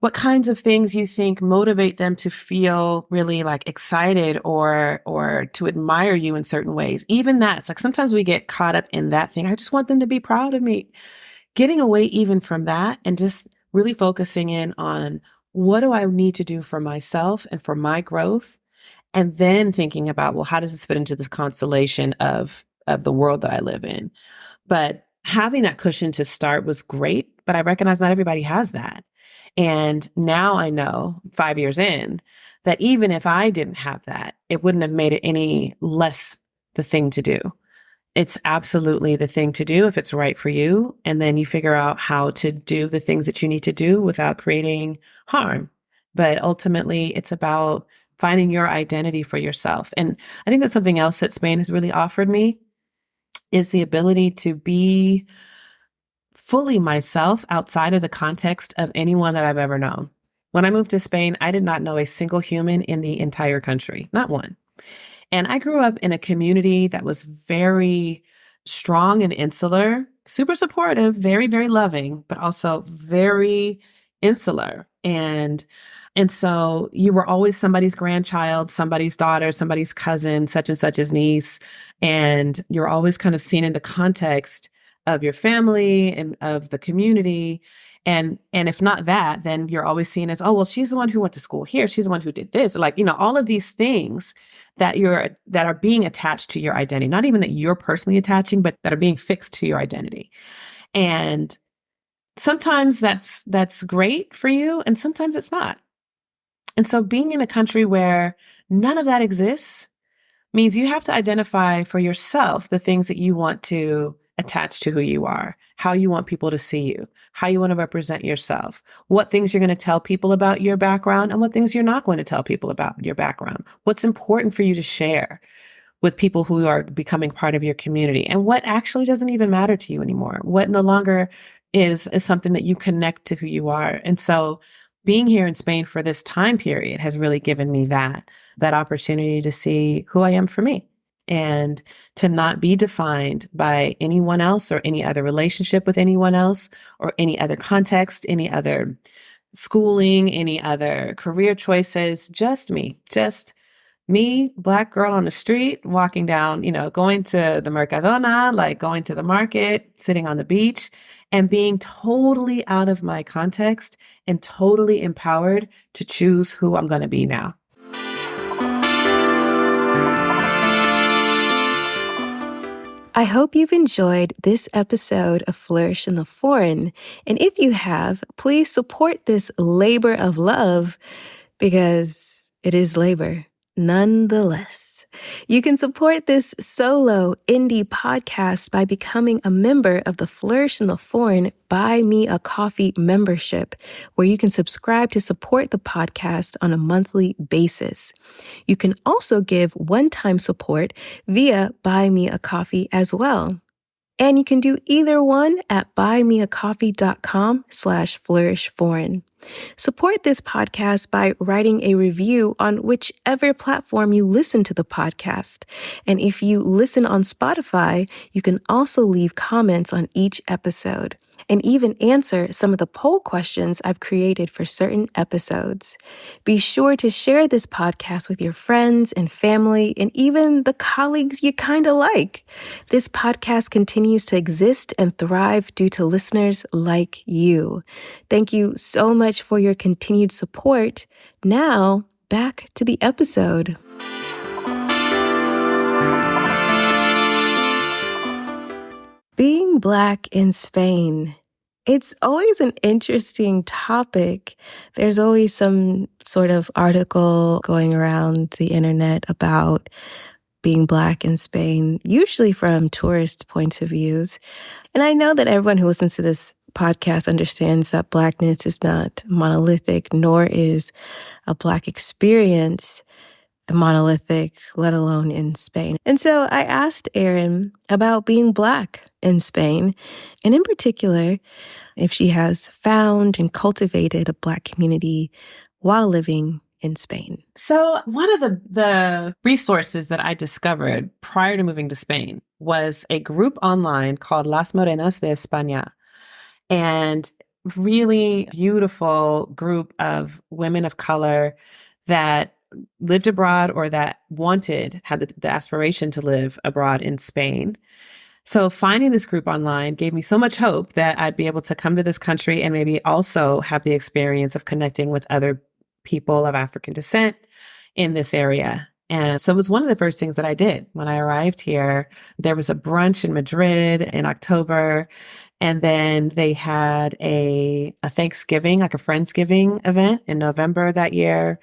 things you think motivate them to feel really like excited or to admire you in certain ways. Even that's like sometimes we get caught up in that thing. I just want them to be proud of me. Getting away even from that and just really focusing in on what do I need to do for myself and for my growth, and then thinking about, well, how does this fit into this constellation of the world that I live in? But having that cushion to start was great, but I recognize not everybody has that. And now I know 5 years in that even if I didn't have that, it wouldn't have made it any less the thing to do. It's absolutely the thing to do if it's right for you. And then you figure out how to do the things that you need to do without creating harm. But ultimately, it's about finding your identity for yourself. And I think that's something else that Spain has really offered me is the ability to be fully myself outside of the context of anyone that I've ever known. When I moved to Spain, I did not know a single human in the entire country, not one. And I grew up in a community that was very strong and insular, super supportive, very, very loving, but also very insular. And so you were always somebody's grandchild, somebody's daughter, somebody's cousin, such and such's niece. And you're always kind of seen in the context of your family and of the community. And if not that, then you're always seen as, oh, well, she's the one who went to school here. She's the one who did this. Like, all of these things that are being attached to your identity, not even that you're personally attaching, but that are being fixed to your identity. And sometimes that's great for you, and sometimes it's not. And so being in a country where none of that exists means you have to identify for yourself the things that you want to attach to who you are, how you want people to see you, how you want to represent yourself, what things you're going to tell people about your background and what things you're not going to tell people about your background, what's important for you to share with people who are becoming part of your community, and what actually doesn't even matter to you anymore, what no longer is something that you connect to who you are. And so being here in Spain for this time period has really given me that opportunity to see who I am for me and to not be defined by anyone else or any other relationship with anyone else or any other context, any other schooling, any other career choices, just me, Black girl on the street, walking down, going to the Mercadona, like going to the market, sitting on the beach, and being totally out of my context and totally empowered to choose who I'm going to be now. I hope you've enjoyed this episode of Flourish in the Foreign. And if you have, please support this labor of love, because it is labor nonetheless. You can support this solo indie podcast by becoming a member of the Flourish in the Foreign Buy Me a Coffee membership, where you can subscribe to support the podcast on a monthly basis. You can also give one-time support via Buy Me a Coffee as well. And you can do either one at buymeacoffee.com/flourishforeign. Support this podcast by writing a review on whichever platform you listen to the podcast. And if you listen on Spotify, you can also leave comments on each episode and even answer some of the poll questions I've created for certain episodes. Be sure to share this podcast with your friends and family and even the colleagues you kind of like. This podcast continues to exist and thrive due to listeners like you. Thank you so much for your continued support. Now, back to the episode. Being Black in Spain. It's always an interesting topic. There's always some sort of article going around the internet about being Black in Spain, usually from tourist points of views. And I know that everyone who listens to this podcast understands that Blackness is not monolithic, nor is a Black experience monolithic, let alone in Spain. And so I asked Erin about being Black in Spain, and in particular, if she has found and cultivated a Black community while living in Spain. So one of the resources that I discovered prior to moving to Spain was a group online called Las Morenas de España, and really beautiful group of women of color that lived abroad or that had the aspiration to live abroad in Spain. So finding this group online gave me so much hope that I'd be able to come to this country and maybe also have the experience of connecting with other people of African descent in this area. And so it was one of the first things that I did when I arrived here. There was a brunch in Madrid in October, and then they had a Thanksgiving, like a Friendsgiving event in November that year.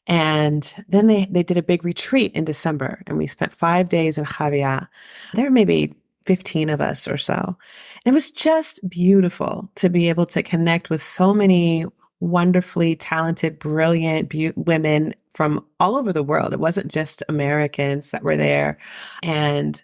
And then they did a big retreat in December, and we spent 5 days in Javier. There were maybe 15 of us or so. And it was just beautiful to be able to connect with so many wonderfully talented, brilliant women from all over the world. It wasn't just Americans that were there. And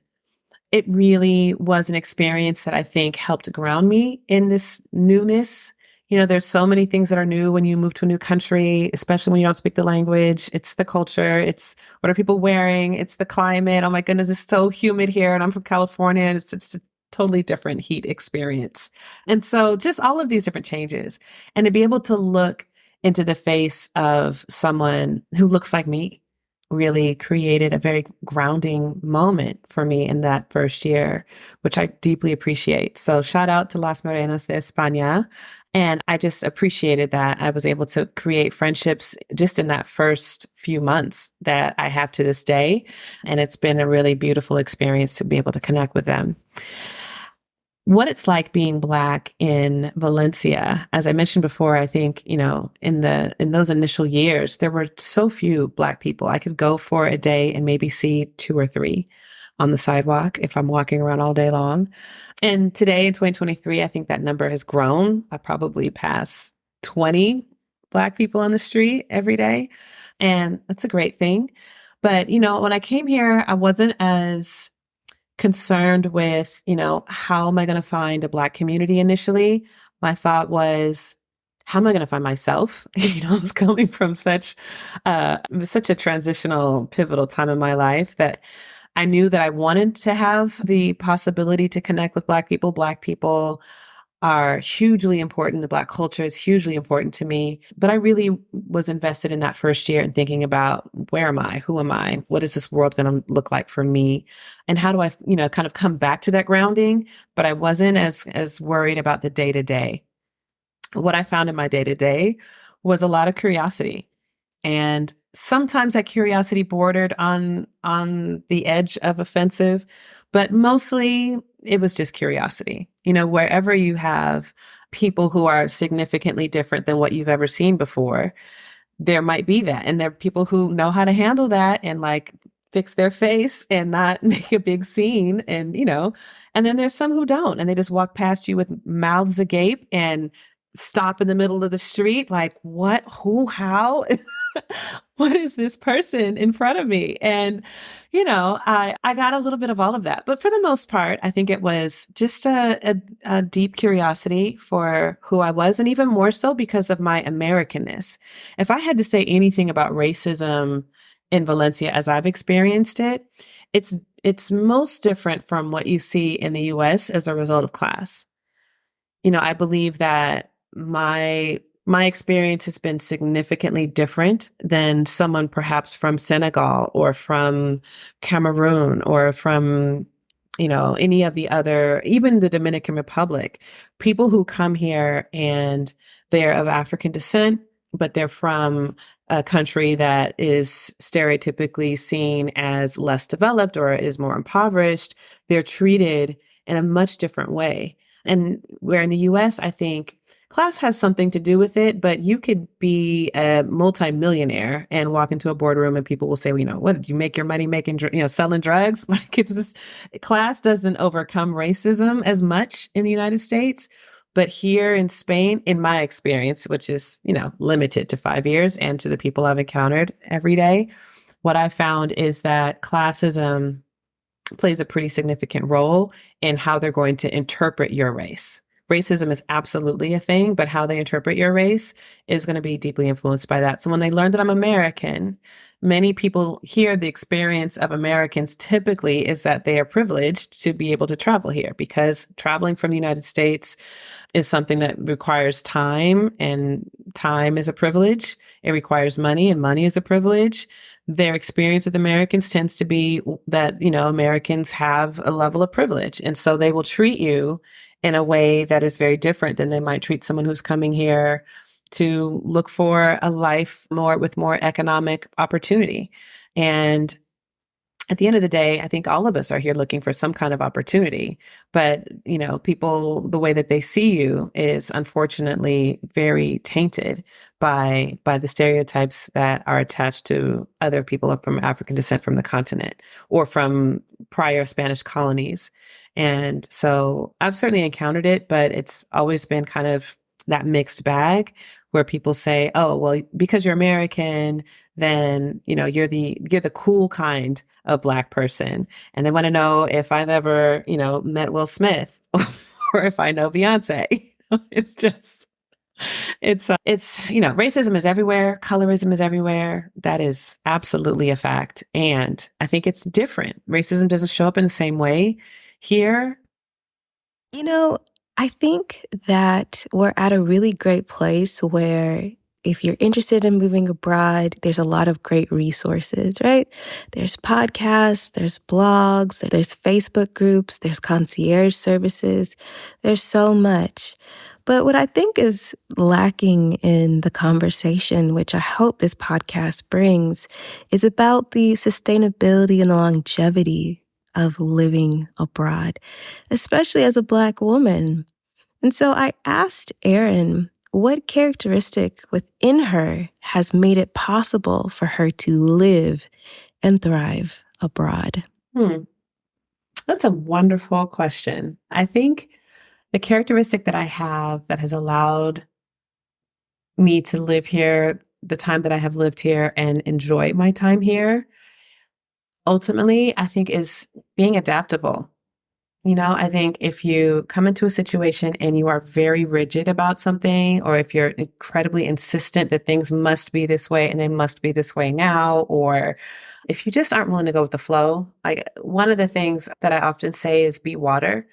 it really was an experience that I think helped ground me in this newness. You know, there's so many things that are new when you move to a new country, especially when you don't speak the language. It's the culture. It's what are people wearing? It's the climate. Oh my goodness, it's so humid here. And I'm from California. And it's just a totally different heat experience. And so just all of these different changes, and to be able to look into the face of someone who looks like me really created a very grounding moment for me in that first year, which I deeply appreciate. So shout out to Las Morenas de España. And I just appreciated that I was able to create friendships just in that first few months that I have to this day. And it's been a really beautiful experience to be able to connect with them. What it's like being Black in Valencia, as I mentioned before, I think, you know, in those initial years, there were so few Black people. I could go for a day and maybe see 2 or 3 on the sidewalk if I'm walking around all day long. And today in 2023, I think that number has grown. I probably pass 20 Black people on the street every day. And that's a great thing. But, you know, when I came here, I wasn't as concerned with, you know, how am I going to find a Black community initially? My thought was, how am I going to find myself? You know, I was coming from such a transitional, pivotal time in my life that I knew that I wanted to have the possibility to connect with Black people. Black people are hugely important. The Black culture is hugely important to me. But I really was invested in that first year and thinking about, where am I? Who am I? What is this world going to look like for me? And how do I, you know, kind of come back to that grounding? But I wasn't as worried about the day to day. What I found in my day to day was a lot of curiosity. And sometimes that curiosity bordered on the edge of offensive, but mostly it was just curiosity. You know, wherever you have people who are significantly different than what you've ever seen before, there might be that. And there are people who know how to handle that and like fix their face and not make a big scene. And, you know, and then there's some who don't, and they just walk past you with mouths agape and stop in the middle of the street. Like, what, who, how? What is this person in front of me? And, you know, I got a little bit of all of that. But for the most part, I think it was just a deep curiosity for who I was, and even more so because of my Americanness. If I had to say anything about racism in Valencia as I've experienced it, it's most different from what you see in the US as a result of class. You know, I believe that my experience has been significantly different than someone perhaps from Senegal or from Cameroon or from, you know, any of the other, even the Dominican Republic. People who come here and they're of African descent, but they're from a country that is stereotypically seen as less developed or is more impoverished. They're treated in a much different way. And where in the US, I think class has something to do with it, but you could be a multimillionaire and walk into a boardroom and people will say, well, what did you make your money making, selling drugs? Like it's just, class doesn't overcome racism as much in the United States. But here in Spain, in my experience, which is, limited to 5 years and to the people I've encountered every day, what I found is that classism plays a pretty significant role in how they're going to interpret your race. Racism is absolutely a thing, but how they interpret your race is going to be deeply influenced by that. So when they learn that I'm American, many people here, the experience of Americans typically is that they are privileged to be able to travel here because traveling from the United States is something that requires time, and time is a privilege. It requires money, and money is a privilege. Their experience with Americans tends to be that, Americans have a level of privilege. And so they will treat you in a way that is very different than they might treat someone who's coming here to look for a life with more economic opportunity. And at the end of the day, I think all of us are here looking for some kind of opportunity. But, people, the way that they see you is unfortunately very tainted by the stereotypes that are attached to other people from African descent from the continent or from prior Spanish colonies. And so I've certainly encountered it, but it's always been kind of that mixed bag where people say, oh, well, because you're American, then, you're the cool kind of Black person. And they want to know if I've ever, met Will Smith or if I know Beyonce. It's just, racism is everywhere. Colorism is everywhere. That is absolutely a fact. And I think it's different. Racism doesn't show up in the same way here. You know, I think that we're at a really great place where if you're interested in moving abroad, there's a lot of great resources, right? There's podcasts, there's blogs, there's Facebook groups, there's concierge services. There's so much. But what I think is lacking in the conversation, which I hope this podcast brings, is about the sustainability and the longevity of living abroad, especially as a Black woman. And so I asked Erin what characteristic within her has made it possible for her to live and thrive abroad. That's a wonderful question. I think the characteristic that I have that has allowed me to live here the time that I have lived here and enjoy my time here, ultimately, I think is being adaptable. I think if you come into a situation and you are very rigid about something, or if you're incredibly insistent that things must be this way and they must be this way now, or if you just aren't willing to go with the flow, one of the things that I often say is be water.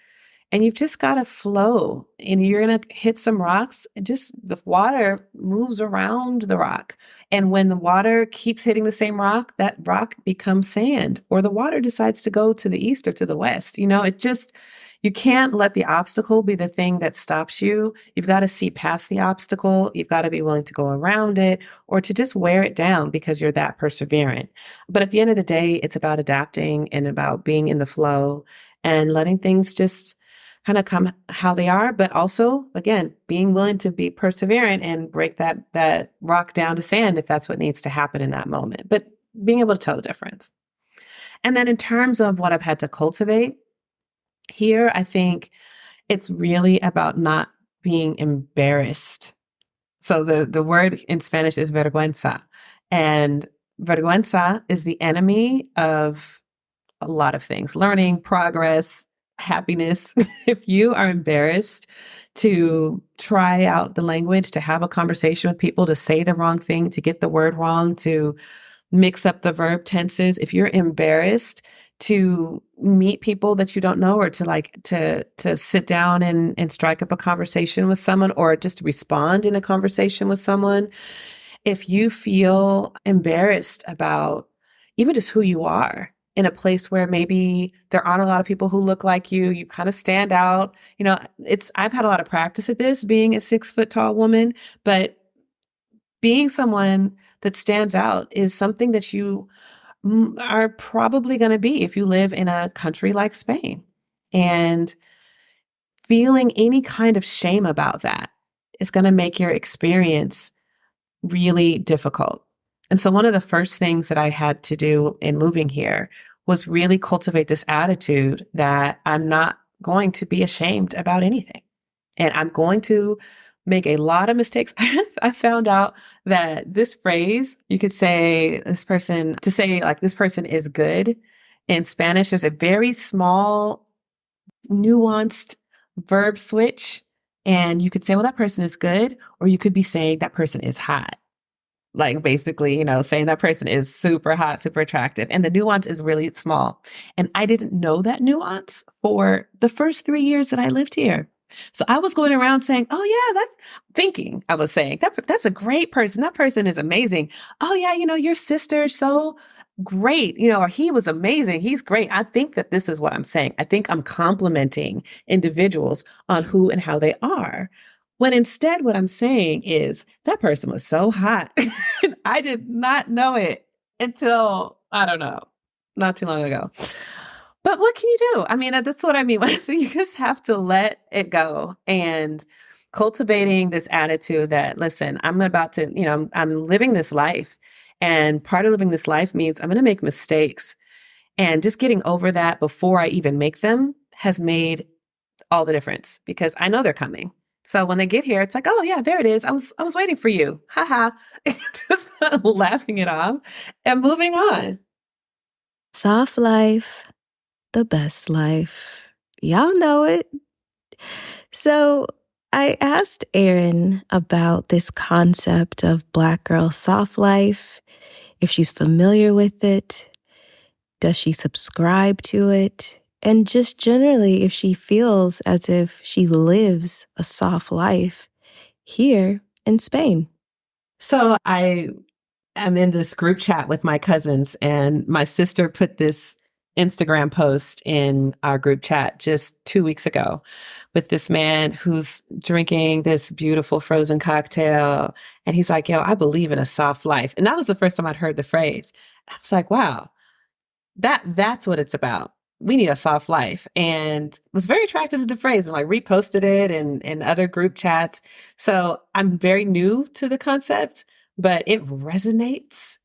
And you've just got to flow, and you're going to hit some rocks. Just the water moves around the rock. And when the water keeps hitting the same rock, that rock becomes sand, or the water decides to go to the east or to the west. You can't let the obstacle be the thing that stops you. You've got to see past the obstacle. You've got to be willing to go around it or to just wear it down because you're that perseverant. But at the end of the day, it's about adapting and about being in the flow and letting things just kind of come how they are, but also, again, being willing to be perseverant and break that rock down to sand if that's what needs to happen in that moment, but being able to tell the difference. And then in terms of what I've had to cultivate here, I think it's really about not being embarrassed. So the word in Spanish is vergüenza, and vergüenza is the enemy of a lot of things: learning, progress, happiness. If you are embarrassed to try out the language, to have a conversation with people, to say the wrong thing, to get the word wrong, to mix up the verb tenses, if you're embarrassed to meet people that you don't know, or to sit down and strike up a conversation with someone, or just respond in a conversation with someone, if you feel embarrassed about even just who you are in a place where maybe there aren't a lot of people who look like you kind of stand out. I've had a lot of practice at this, being a 6 foot tall woman, but being someone that stands out is something that you are probably going to be if you live in a country like Spain. And feeling any kind of shame about that is going to make your experience really difficult. And so one of the first things that I had to do in moving here was really cultivate this attitude that I'm not going to be ashamed about anything. And I'm going to make a lot of mistakes. I found out that this phrase, you could say this person, to say like this person is good in Spanish, there's a very small, nuanced verb switch. And you could say, well, that person is good, or you could be saying that person is hot. Like basically, saying that person is super hot, super attractive. And the nuance is really small. And I didn't know that nuance for the first 3 years that I lived here. So I was going around saying, oh yeah, I was saying that's a great person. That person is amazing. Oh yeah, your sister's so great, or he was amazing. He's great. I think that this is what I'm saying. I think I'm complimenting individuals on who and how they are. When instead what I'm saying is that person was so hot. I did not know it until, I don't know, not too long ago. But what can you do? I mean, that's what I mean when I say you just have to let it go and cultivating this attitude that, listen, I'm about to, I'm living this life. And part of living this life means I'm going to make mistakes. And just getting over that before I even make them has made all the difference because I know they're coming. So when they get here, it's like, oh yeah, there it is. I was waiting for you. Haha. Just laughing it off and moving on. Soft life, the best life. Y'all know it. So I asked Erin about this concept of Black girl soft life, if she's familiar with it, does she subscribe to it, and just generally if she feels as if she lives a soft life here in Spain. So I am in this group chat with my cousins, and my sister put this Instagram post in our group chat just 2 weeks ago with this man who's drinking this beautiful frozen cocktail. And he's like, yo, I believe in a soft life. And that was the first time I'd heard the phrase. I was like, wow, that's what it's about. We need a soft life. And was very attracted to the phrase and like reposted it in other group chats. So I'm very new to the concept, but it resonates.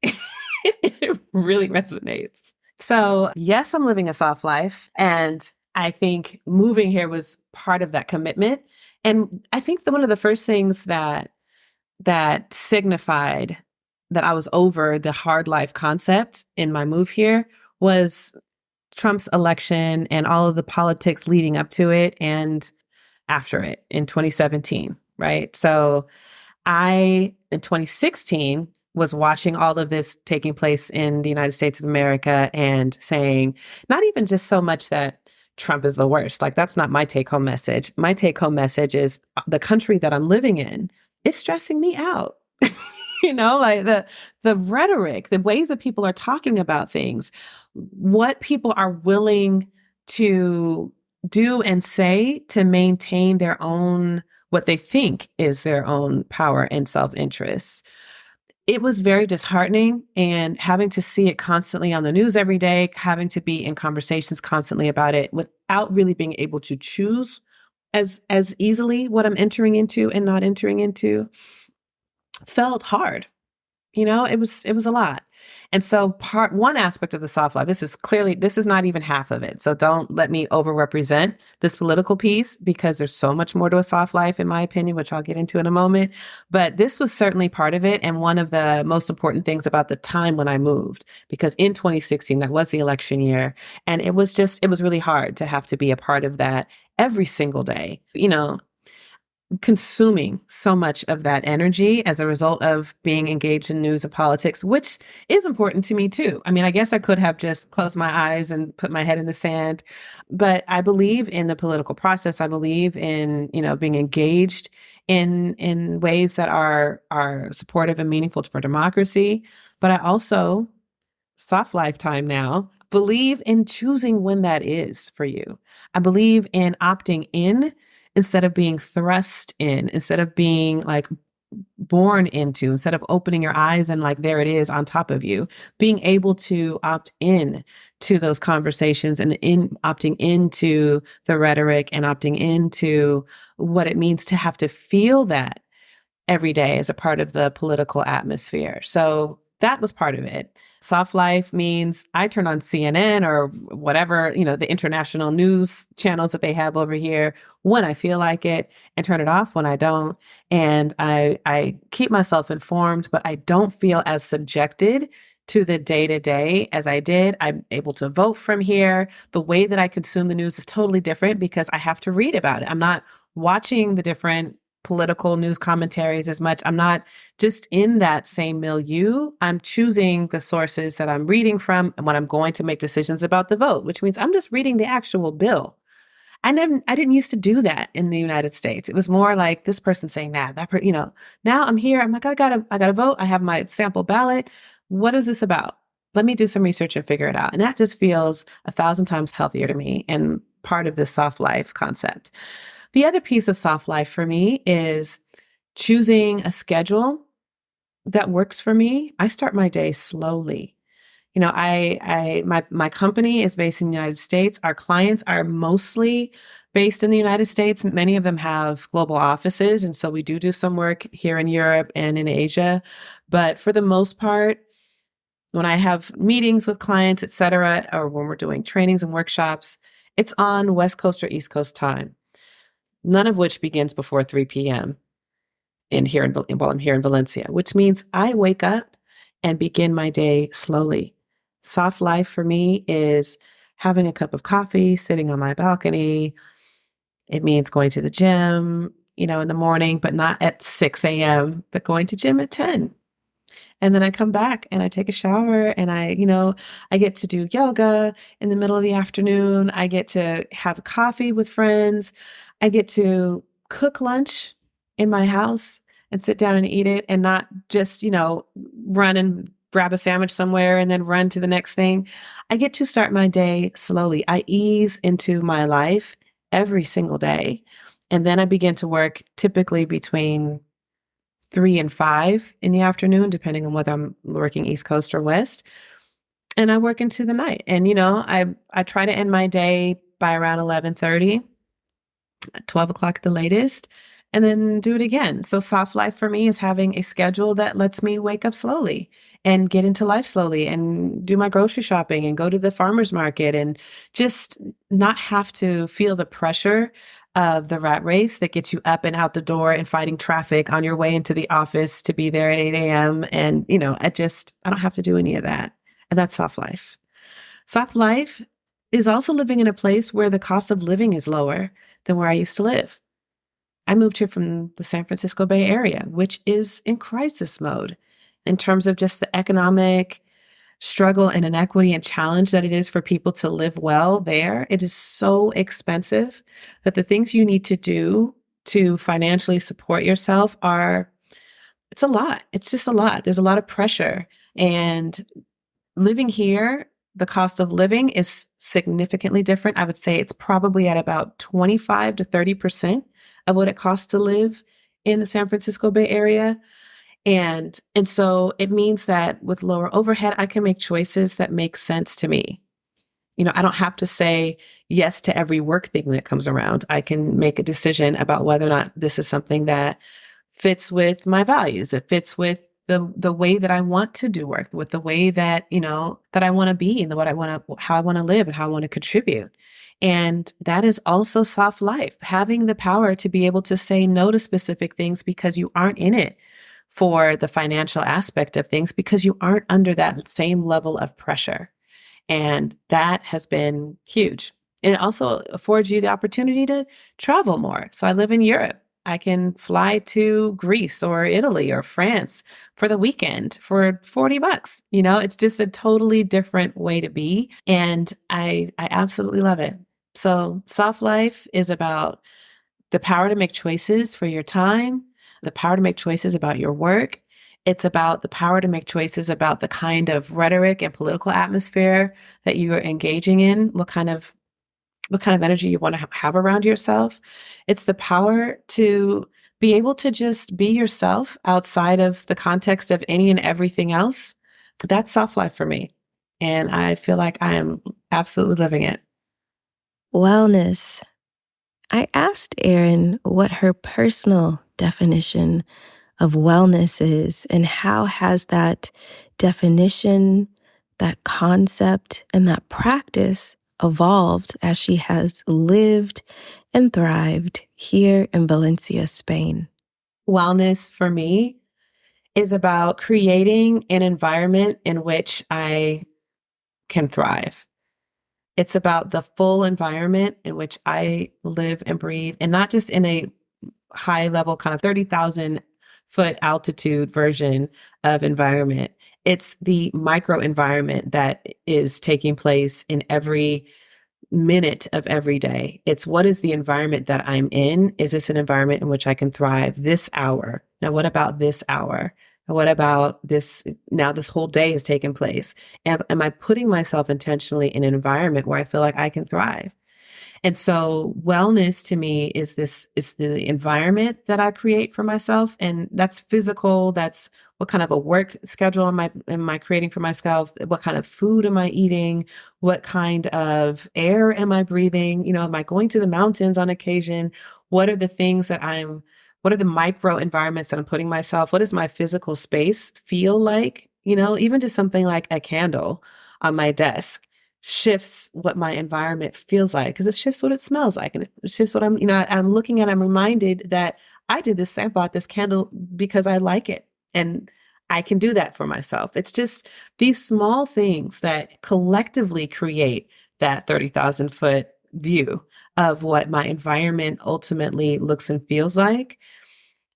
It really resonates. So yes, I'm living a soft life. And I think moving here was part of that commitment. And I think that one of the first things that signified that I was over the hard life concept in my move here was Trump's election and all of the politics leading up to it and after it in 2017, right? So in 2016, was watching all of this taking place in the United States of America and saying, not even just so much that Trump is the worst. Like, that's not my take home message. My take home message is the country that I'm living in is stressing me out. Like the rhetoric, the ways that people are talking about things, what people are willing to do and say to maintain their own, what they think is their own power and self-interest. It was very disheartening, and having to see it constantly on the news every day, having to be in conversations constantly about it without really being able to choose as easily what I'm entering into and not entering into felt hard. It was a lot. And so one aspect of the soft life, this is not even half of it. So don't let me overrepresent this political piece because there's so much more to a soft life, in my opinion, which I'll get into in a moment. But this was certainly part of it. And one of the most important things about the time when I moved, because in 2016, that was the election year. And it was really hard to have to be a part of that every single day, consuming so much of that energy as a result of being engaged in news and politics, which is important to me too. I mean, I guess I could have just closed my eyes and put my head in the sand, but I believe in the political process. I believe in, being engaged in ways that are supportive and meaningful for democracy. But I also, soft lifetime now, believe in choosing when that is for you. I believe in opting in instead of being thrust in, instead of being like born into, instead of opening your eyes and like, there it is on top of you, being able to opt in to those conversations and opting into the rhetoric and opting into what it means to have to feel that every day as a part of the political atmosphere. So that was part of it. Soft life means I turn on CNN or whatever, the international news channels that they have over here when I feel like it, and turn it off when I don't. And I keep myself informed, but I don't feel as subjected to the day to day as I did. I'm able to vote from here. The way that I consume the news is totally different because I have to read about it. I'm not watching the different political news commentaries as much. I'm not just in that same milieu. I'm choosing the sources that I'm reading from and when I'm going to make decisions about the vote, which means I'm just reading the actual bill. I didn't used to do that in the United States. It was more like this person saying now I'm here. I'm like, I gotta vote. I have my sample ballot. What is this about? Let me do some research and figure it out. And that just feels 1,000 times healthier to me and part of this soft life concept. The other piece of soft life for me is choosing a schedule that works for me. I start my day slowly. My company is based in the United States. Our clients are mostly based in the United States. Many of them have global offices. And so we do some work here in Europe and in Asia. But for the most part, when I have meetings with clients, et cetera, or when we're doing trainings and workshops, it's on West Coast or East Coast time, none of which begins before 3 p.m. While I'm here in Valencia, which means I wake up and begin my day slowly. Soft life for me is having a cup of coffee, sitting on my balcony. It means going to the gym, in the morning, but not at 6 a.m., but going to gym at 10. And then I come back and I take a shower and I get to do yoga in the middle of the afternoon. I get to have coffee with friends. I get to cook lunch in my house and sit down and eat it and not just, run and grab a sandwich somewhere and then run to the next thing. I get to start my day slowly. I ease into my life every single day. And then I begin to work typically between 3 and 5 in the afternoon, depending on whether I'm working East Coast or West. And I work into the night. And, I try to end my day by around 11:30, 12 o'clock at the latest, and then do it again. So soft life for me is having a schedule that lets me wake up slowly and get into life slowly and do my grocery shopping and go to the farmer's market and just not have to feel the pressure of the rat race that gets you up and out the door and fighting traffic on your way into the office to be there at 8 a.m. And, I don't have to do any of that. And that's soft life. Soft life is also living in a place where the cost of living is lower than where I used to live. I moved here from the San Francisco Bay Area, which is in crisis mode in terms of just the economic struggle and inequity and challenge that it is for people to live well there. It is so expensive that the things you need to do to financially support yourself it's a lot. It's just a lot. There's a lot of pressure. And living here, the cost of living is significantly different. I would say it's probably at about 25 to 30% of what it costs to live in the San Francisco Bay Area. And so it means that with lower overhead, I can make choices that make sense to me. I don't have to say yes to every work thing that comes around. I can make a decision about whether or not this is something that fits with my values. It fits with the way that I want to do work, with the way that, that I want to be and how I want to live and how I want to contribute. And that is also soft life, having the power to be able to say no to specific things because you aren't in it for the financial aspect of things, because you aren't under that same level of pressure. And that has been huge. And it also affords you the opportunity to travel more. So I live in Europe. I can fly to Greece or Italy or France for the weekend for $40. It's just a totally different way to be. And I absolutely love it. So soft life is about the power to make choices for your time, the power to make choices about your work. It's about the power to make choices about the kind of rhetoric and political atmosphere that you are engaging in, what kind of energy you want to have around yourself. It's the power to be able to just be yourself outside of the context of any and everything else. That's soft life for me. And I feel like I am absolutely living it. Wellness. I asked Erin what her personal definition of wellness is, and how has that definition, that concept, and that practice evolved as she has lived and thrived here in Valencia, Spain. Wellness for me is about creating an environment in which I can thrive. It's about the full environment in which I live and breathe, and not just in a high level, kind of 30,000-foot altitude version of environment. It's the micro environment that is taking place in every minute of every day. It's what is the environment that I'm in? Is this an environment in which I can thrive this hour? Now, what about this hour? What about this? Now, this whole day has taken place. Am I putting myself intentionally in an environment where I feel like I can thrive? And so wellness to me is the environment that I create for myself. And that's physical. That's what kind of a work schedule am I creating for myself? What kind of food am I eating? What kind of air am I breathing? Am I going to the mountains on occasion? What are the things what are the micro environments that I'm putting myself? What does my physical space feel like? Even just something like a candle on my desk shifts what my environment feels like because it shifts what it smells like and it shifts what I'm looking at. I'm reminded that I bought this candle because I like it and I can do that for myself. It's just these small things that collectively create that 30,000-foot view of what my environment ultimately looks and feels like.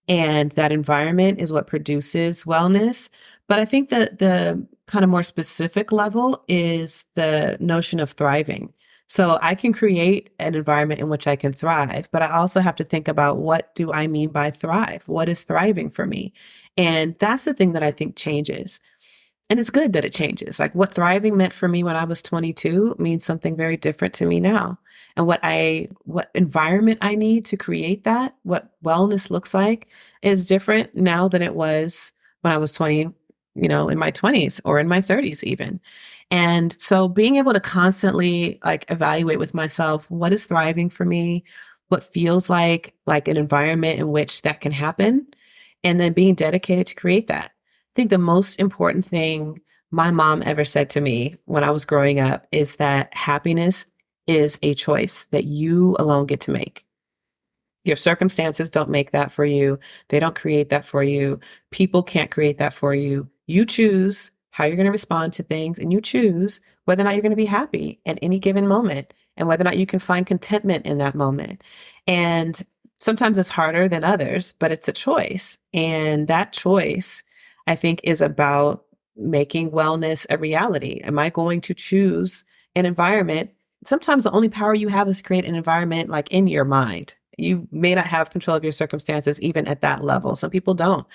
And that environment is what produces wellness. But I think that the kind of more specific level is the notion of thriving. So I can create an environment in which I can thrive, but I also have to think about what do I mean by thrive? What is thriving for me? And that's the thing that I think changes. And it's good that it changes. Like what thriving meant for me when I was 22 means something very different to me now. And what environment I need to create that, what wellness looks like is different now than it was when I was 20, in my 20s or in my 30s even. And so being able to constantly like evaluate with myself, what is thriving for me? What feels like an environment in which that can happen? And then being dedicated to create that. I think the most important thing my mom ever said to me when I was growing up is that happiness is a choice that you alone get to make. Your circumstances don't make that for you. They don't create that for you. People can't create that for you. You choose how you're going to respond to things and you choose whether or not you're going to be happy at any given moment and whether or not you can find contentment in that moment. And sometimes it's harder than others, but it's a choice. And that choice, I think, is about making wellness a reality. Am I going to choose an environment? Sometimes the only power you have is to create an environment like in your mind. You may not have control of your circumstances even at that level. Some people don't.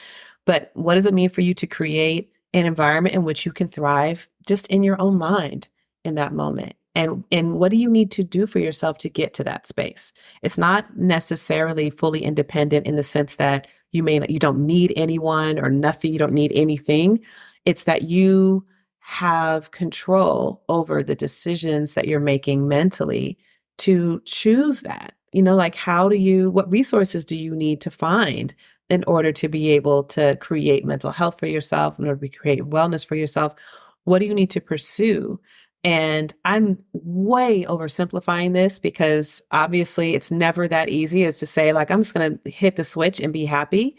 But what does it mean for you to create an environment in which you can thrive just in your own mind in that moment? And what do you need to do for yourself to get to that space? It's not necessarily fully independent in the sense that you don't need anyone or nothing, you don't need anything. It's that you have control over the decisions that you're making mentally to choose that. Like what resources do you need to find in order to be able to create mental health for yourself, in order to create wellness for yourself? What do you need to pursue? And I'm way oversimplifying this because obviously it's never that easy as to say, like, I'm just going to hit the switch and be happy.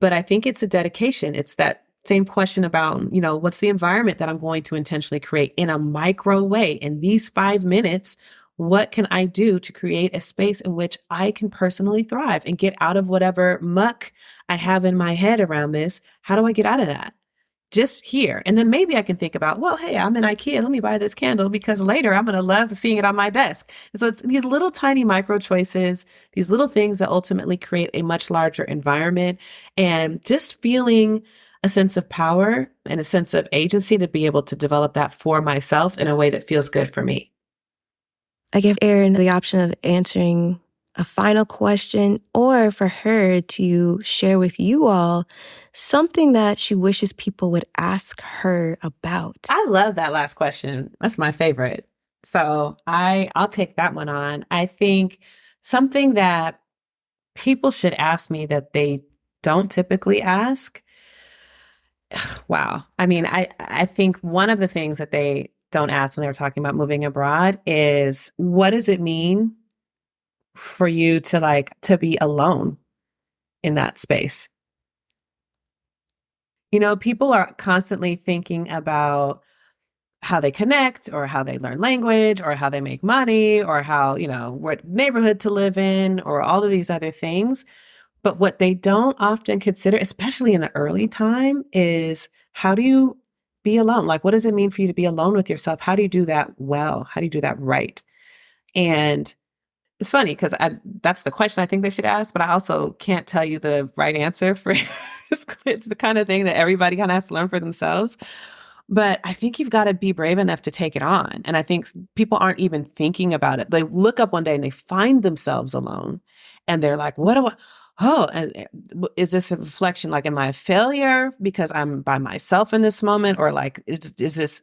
But I think it's a dedication. It's that same question about, what's the environment that I'm going to intentionally create in a micro way? In these 5 minutes, what can I do to create a space in which I can personally thrive and get out of whatever muck I have in my head around this? How do I get out of that? Just here. And then maybe I can think about, well, hey, I'm in IKEA. Let me buy this candle because later I'm going to love seeing it on my desk. And so it's these little tiny micro choices, these little things that ultimately create a much larger environment and just feeling a sense of power and a sense of agency to be able to develop that for myself in a way that feels good for me. I give Erin the option of answering a final question or for her to share with you all something that she wishes people would ask her about. I love that last question. That's my favorite. So I'll take that one on. I think something that people should ask me that they don't typically ask. Wow. I mean, I think one of the things that they don't ask when they're talking about moving abroad is what does it mean for you to to be alone in that space? People are constantly thinking about how they connect or how they learn language or how they make money or how, what neighborhood to live in or all of these other things. But what they don't often consider, especially in the early time, is how do you be alone? Like, what does it mean for you to be alone with yourself? How do you do that well? How do you do that right? And it's funny because that's the question I think they should ask, but I also can't tell you the right answer for it's the kind of thing that everybody kind of has to learn for themselves. But I think you've got to be brave enough to take it on. And I think people aren't even thinking about it. They look up one day and they find themselves alone and they're like, what do I? Oh, is this a reflection? Like, am I a failure because I'm by myself in this moment? Or like, is this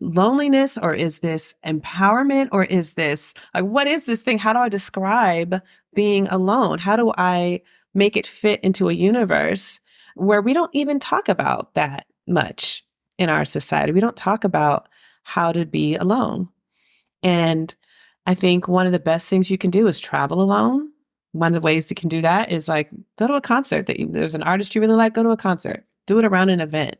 loneliness or is this empowerment or is this like, what is this thing? How do I describe being alone? How do I make it fit into a universe where we don't even talk about that much in our society? We don't talk about how to be alone. And I think one of the best things you can do is travel alone. One of the ways you can do that is like go to a concert there's an artist you really like, go to a concert, do it around an event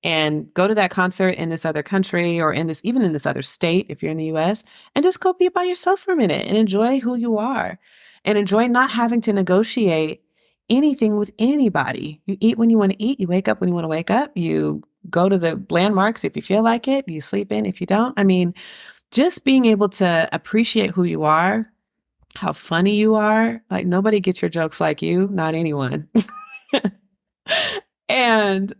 and go to that concert in this other country or even in this other state, if you're in the US, and just go be by yourself for a minute and enjoy who you are and enjoy not having to negotiate anything with anybody. You eat when you want to eat, you wake up when you want to wake up, you go to the landmarks if you feel like it, you sleep in if you don't. I mean, just being able to appreciate who you are, how funny you are. Like nobody gets your jokes like you, not anyone. And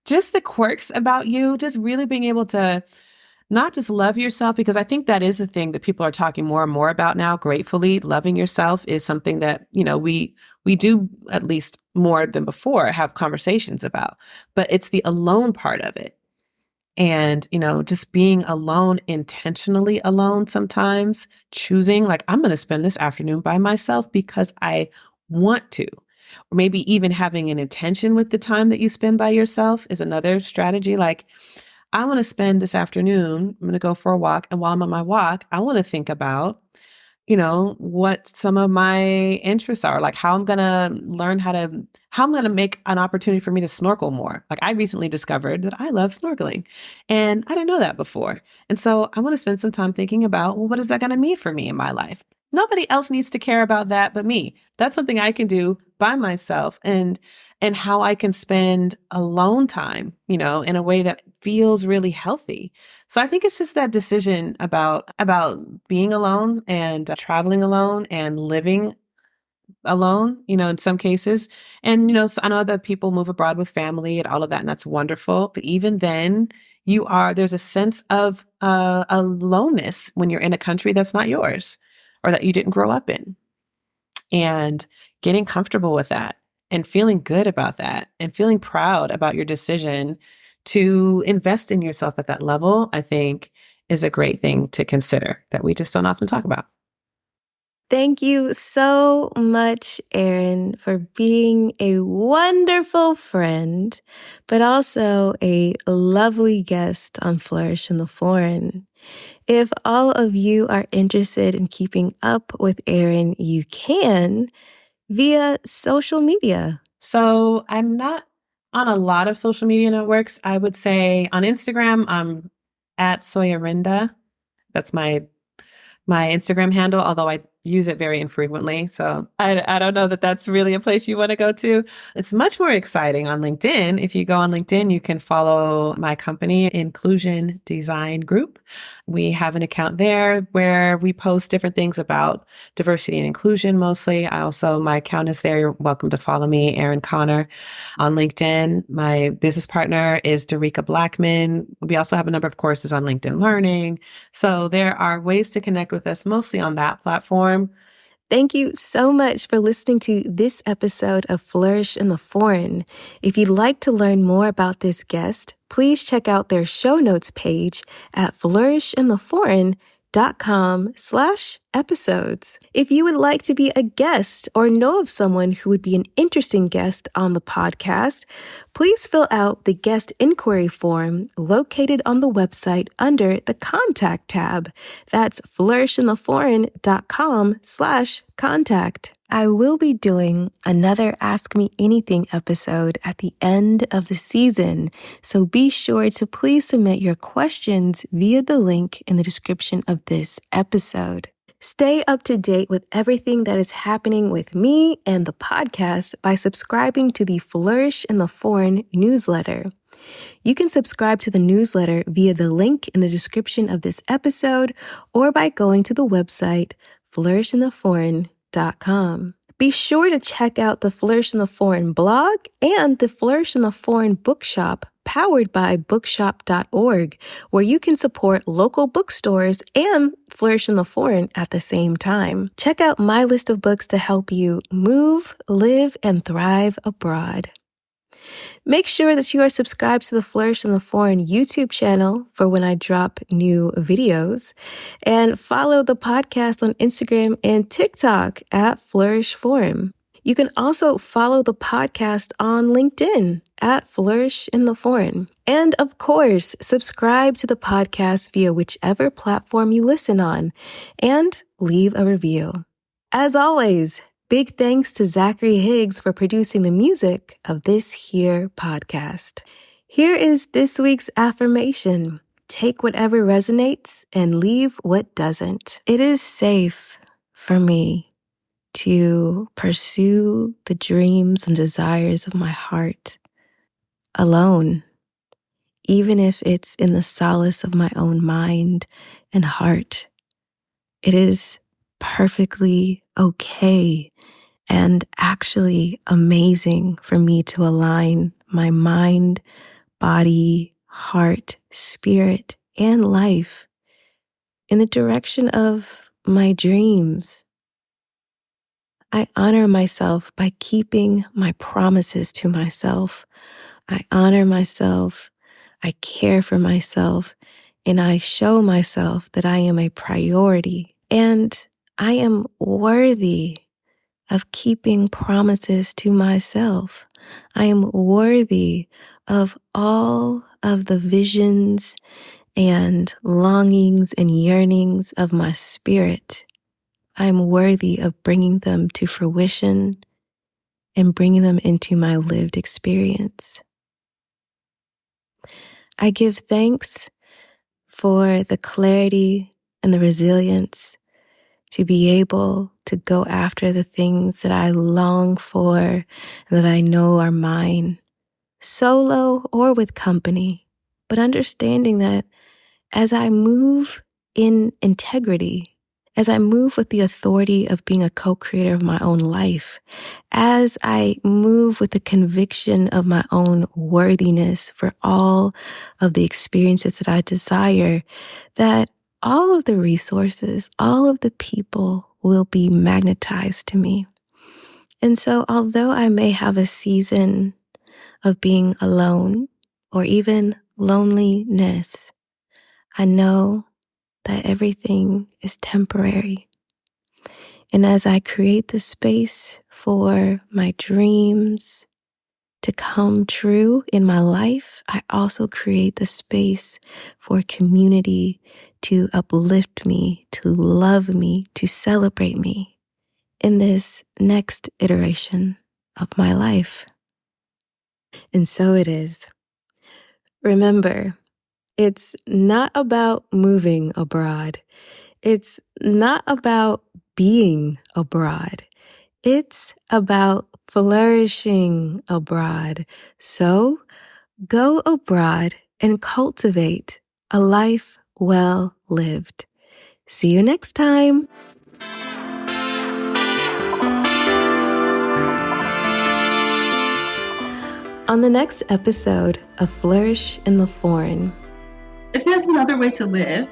just the quirks about you, just really being able to not just love yourself, because I think that is a thing that people are talking more and more about now. Gratefully, loving yourself is something that, we do at least more than before have conversations about, but it's the alone part of it. And, just being alone, intentionally alone sometimes, choosing like, I'm going to spend this afternoon by myself because I want to. Or maybe even having an intention with the time that you spend by yourself is another strategy. Like, I want to spend this afternoon, I'm going to go for a walk. And while I'm on my walk, I want to think about, what some of my interests are, like how I'm going to learn how I'm going to make an opportunity for me to snorkel more. Like I recently discovered that I love snorkeling and I didn't know that before. And so I want to spend some time thinking about, well, what is that going to mean for me in my life? Nobody else needs to care about that but me. That's something I can do by myself and how I can spend alone time, in a way that feels really healthy. So I think it's just that decision about being alone and traveling alone and living alone, in some cases. And, so I know that people move abroad with family and all of that, and that's wonderful. But even then, there's a sense of aloneness when you're in a country that's not yours or that you didn't grow up in. And getting comfortable with that and feeling good about that and feeling proud about your decision to invest in yourself at that level, I think is a great thing to consider that we just don't often talk about. Thank you so much, Erin, for being a wonderful friend, but also a lovely guest on Flourish in the Foreign. If all of you are interested in keeping up with Erin, you can via social media. So I'm not on a lot of social media networks. I would say on Instagram, I'm at Soyarinda. That's my Instagram handle, although I use it very infrequently. So I don't know that that's really a place you want to go to. It's much more exciting on LinkedIn. If you go on LinkedIn, you can follow my company, Inclusion Design Group. We have an account there where we post different things about diversity and inclusion mostly. My account is there. You're welcome to follow me, Erin Connor, on LinkedIn. My business partner is Derica Blackman. We also have a number of courses on LinkedIn Learning. So there are ways to connect with us mostly on that platform. Thank you so much for listening to this episode of Flourish in the Foreign. If you'd like to learn more about this guest, please check out their show notes page at flourishintheforeign.com. flourishintheforeign.com/episodes. If you would like to be a guest or know of someone who would be an interesting guest on the podcast, please fill out the guest inquiry form located on the website under the Contact tab. That's flourishintheforeign.com/contact. I will be doing another Ask Me Anything episode at the end of the season, so be sure to please submit your questions via the link in the description of this episode. Stay up to date with everything that is happening with me and the podcast by subscribing to the Flourish in the Foreign newsletter. You can subscribe to the newsletter via the link in the description of this episode or by going to the website flourishintheforeign.com. Be sure to check out the Flourish in the Foreign blog and the Flourish in the Foreign bookshop powered by bookshop.org, where you can support local bookstores and Flourish in the Foreign at the same time. Check out my list of books to help you move, live, and thrive abroad. Make sure that you are subscribed to the Flourish in the Foreign YouTube channel for when I drop new videos, and follow the podcast on Instagram and TikTok at Flourish Foreign. You can also follow the podcast on LinkedIn at Flourish in the Foreign. And of course, subscribe to the podcast via whichever platform you listen on and leave a review. As always, big thanks to Zachary Higgs for producing the music of this here podcast. Here is this week's affirmation. Take whatever resonates and leave what doesn't. It is safe for me to pursue the dreams and desires of my heart alone, even if it's in the solace of my own mind and heart. It is perfectly okay and actually amazing for me to align my mind, body, heart, spirit, and life in the direction of my dreams. I honor myself by keeping my promises to myself. I honor myself, I care for myself, and I show myself that I am a priority. And I am worthy of keeping promises to myself. I am worthy of all of the visions and longings and yearnings of my spirit. I am worthy of bringing them to fruition and bringing them into my lived experience. I give thanks for the clarity and the resilience to be able to go after the things that I long for and that I know are mine, solo or with company, but understanding that as I move in integrity, as I move with the authority of being a co-creator of my own life, as I move with the conviction of my own worthiness for all of the experiences that I desire, that all of the resources, all of the people will be magnetized to me. And so although I may have a season of being alone or even loneliness, I know that everything is temporary. And as I create the space for my dreams to come true in my life, I also create the space for community to uplift me, to love me, to celebrate me in this next iteration of my life. And so it is. Remember, it's not about moving abroad. It's not about being abroad. It's about flourishing abroad. So go abroad and cultivate a life well lived. See you next time. On the next episode of Flourish in the Foreign. If there's another way to live,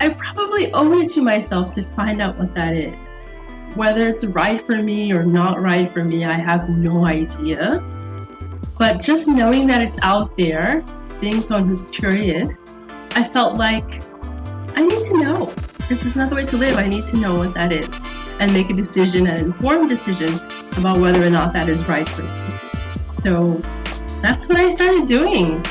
I probably owe it to myself to find out what that is. Whether it's right for me or not right for me, I have no idea. But just knowing that it's out there, being someone who's curious, I felt like I need need to know. If there's another way to live, I need to know what that is and make a decision, an informed decision about whether or not that is right for me. So that's what I started doing.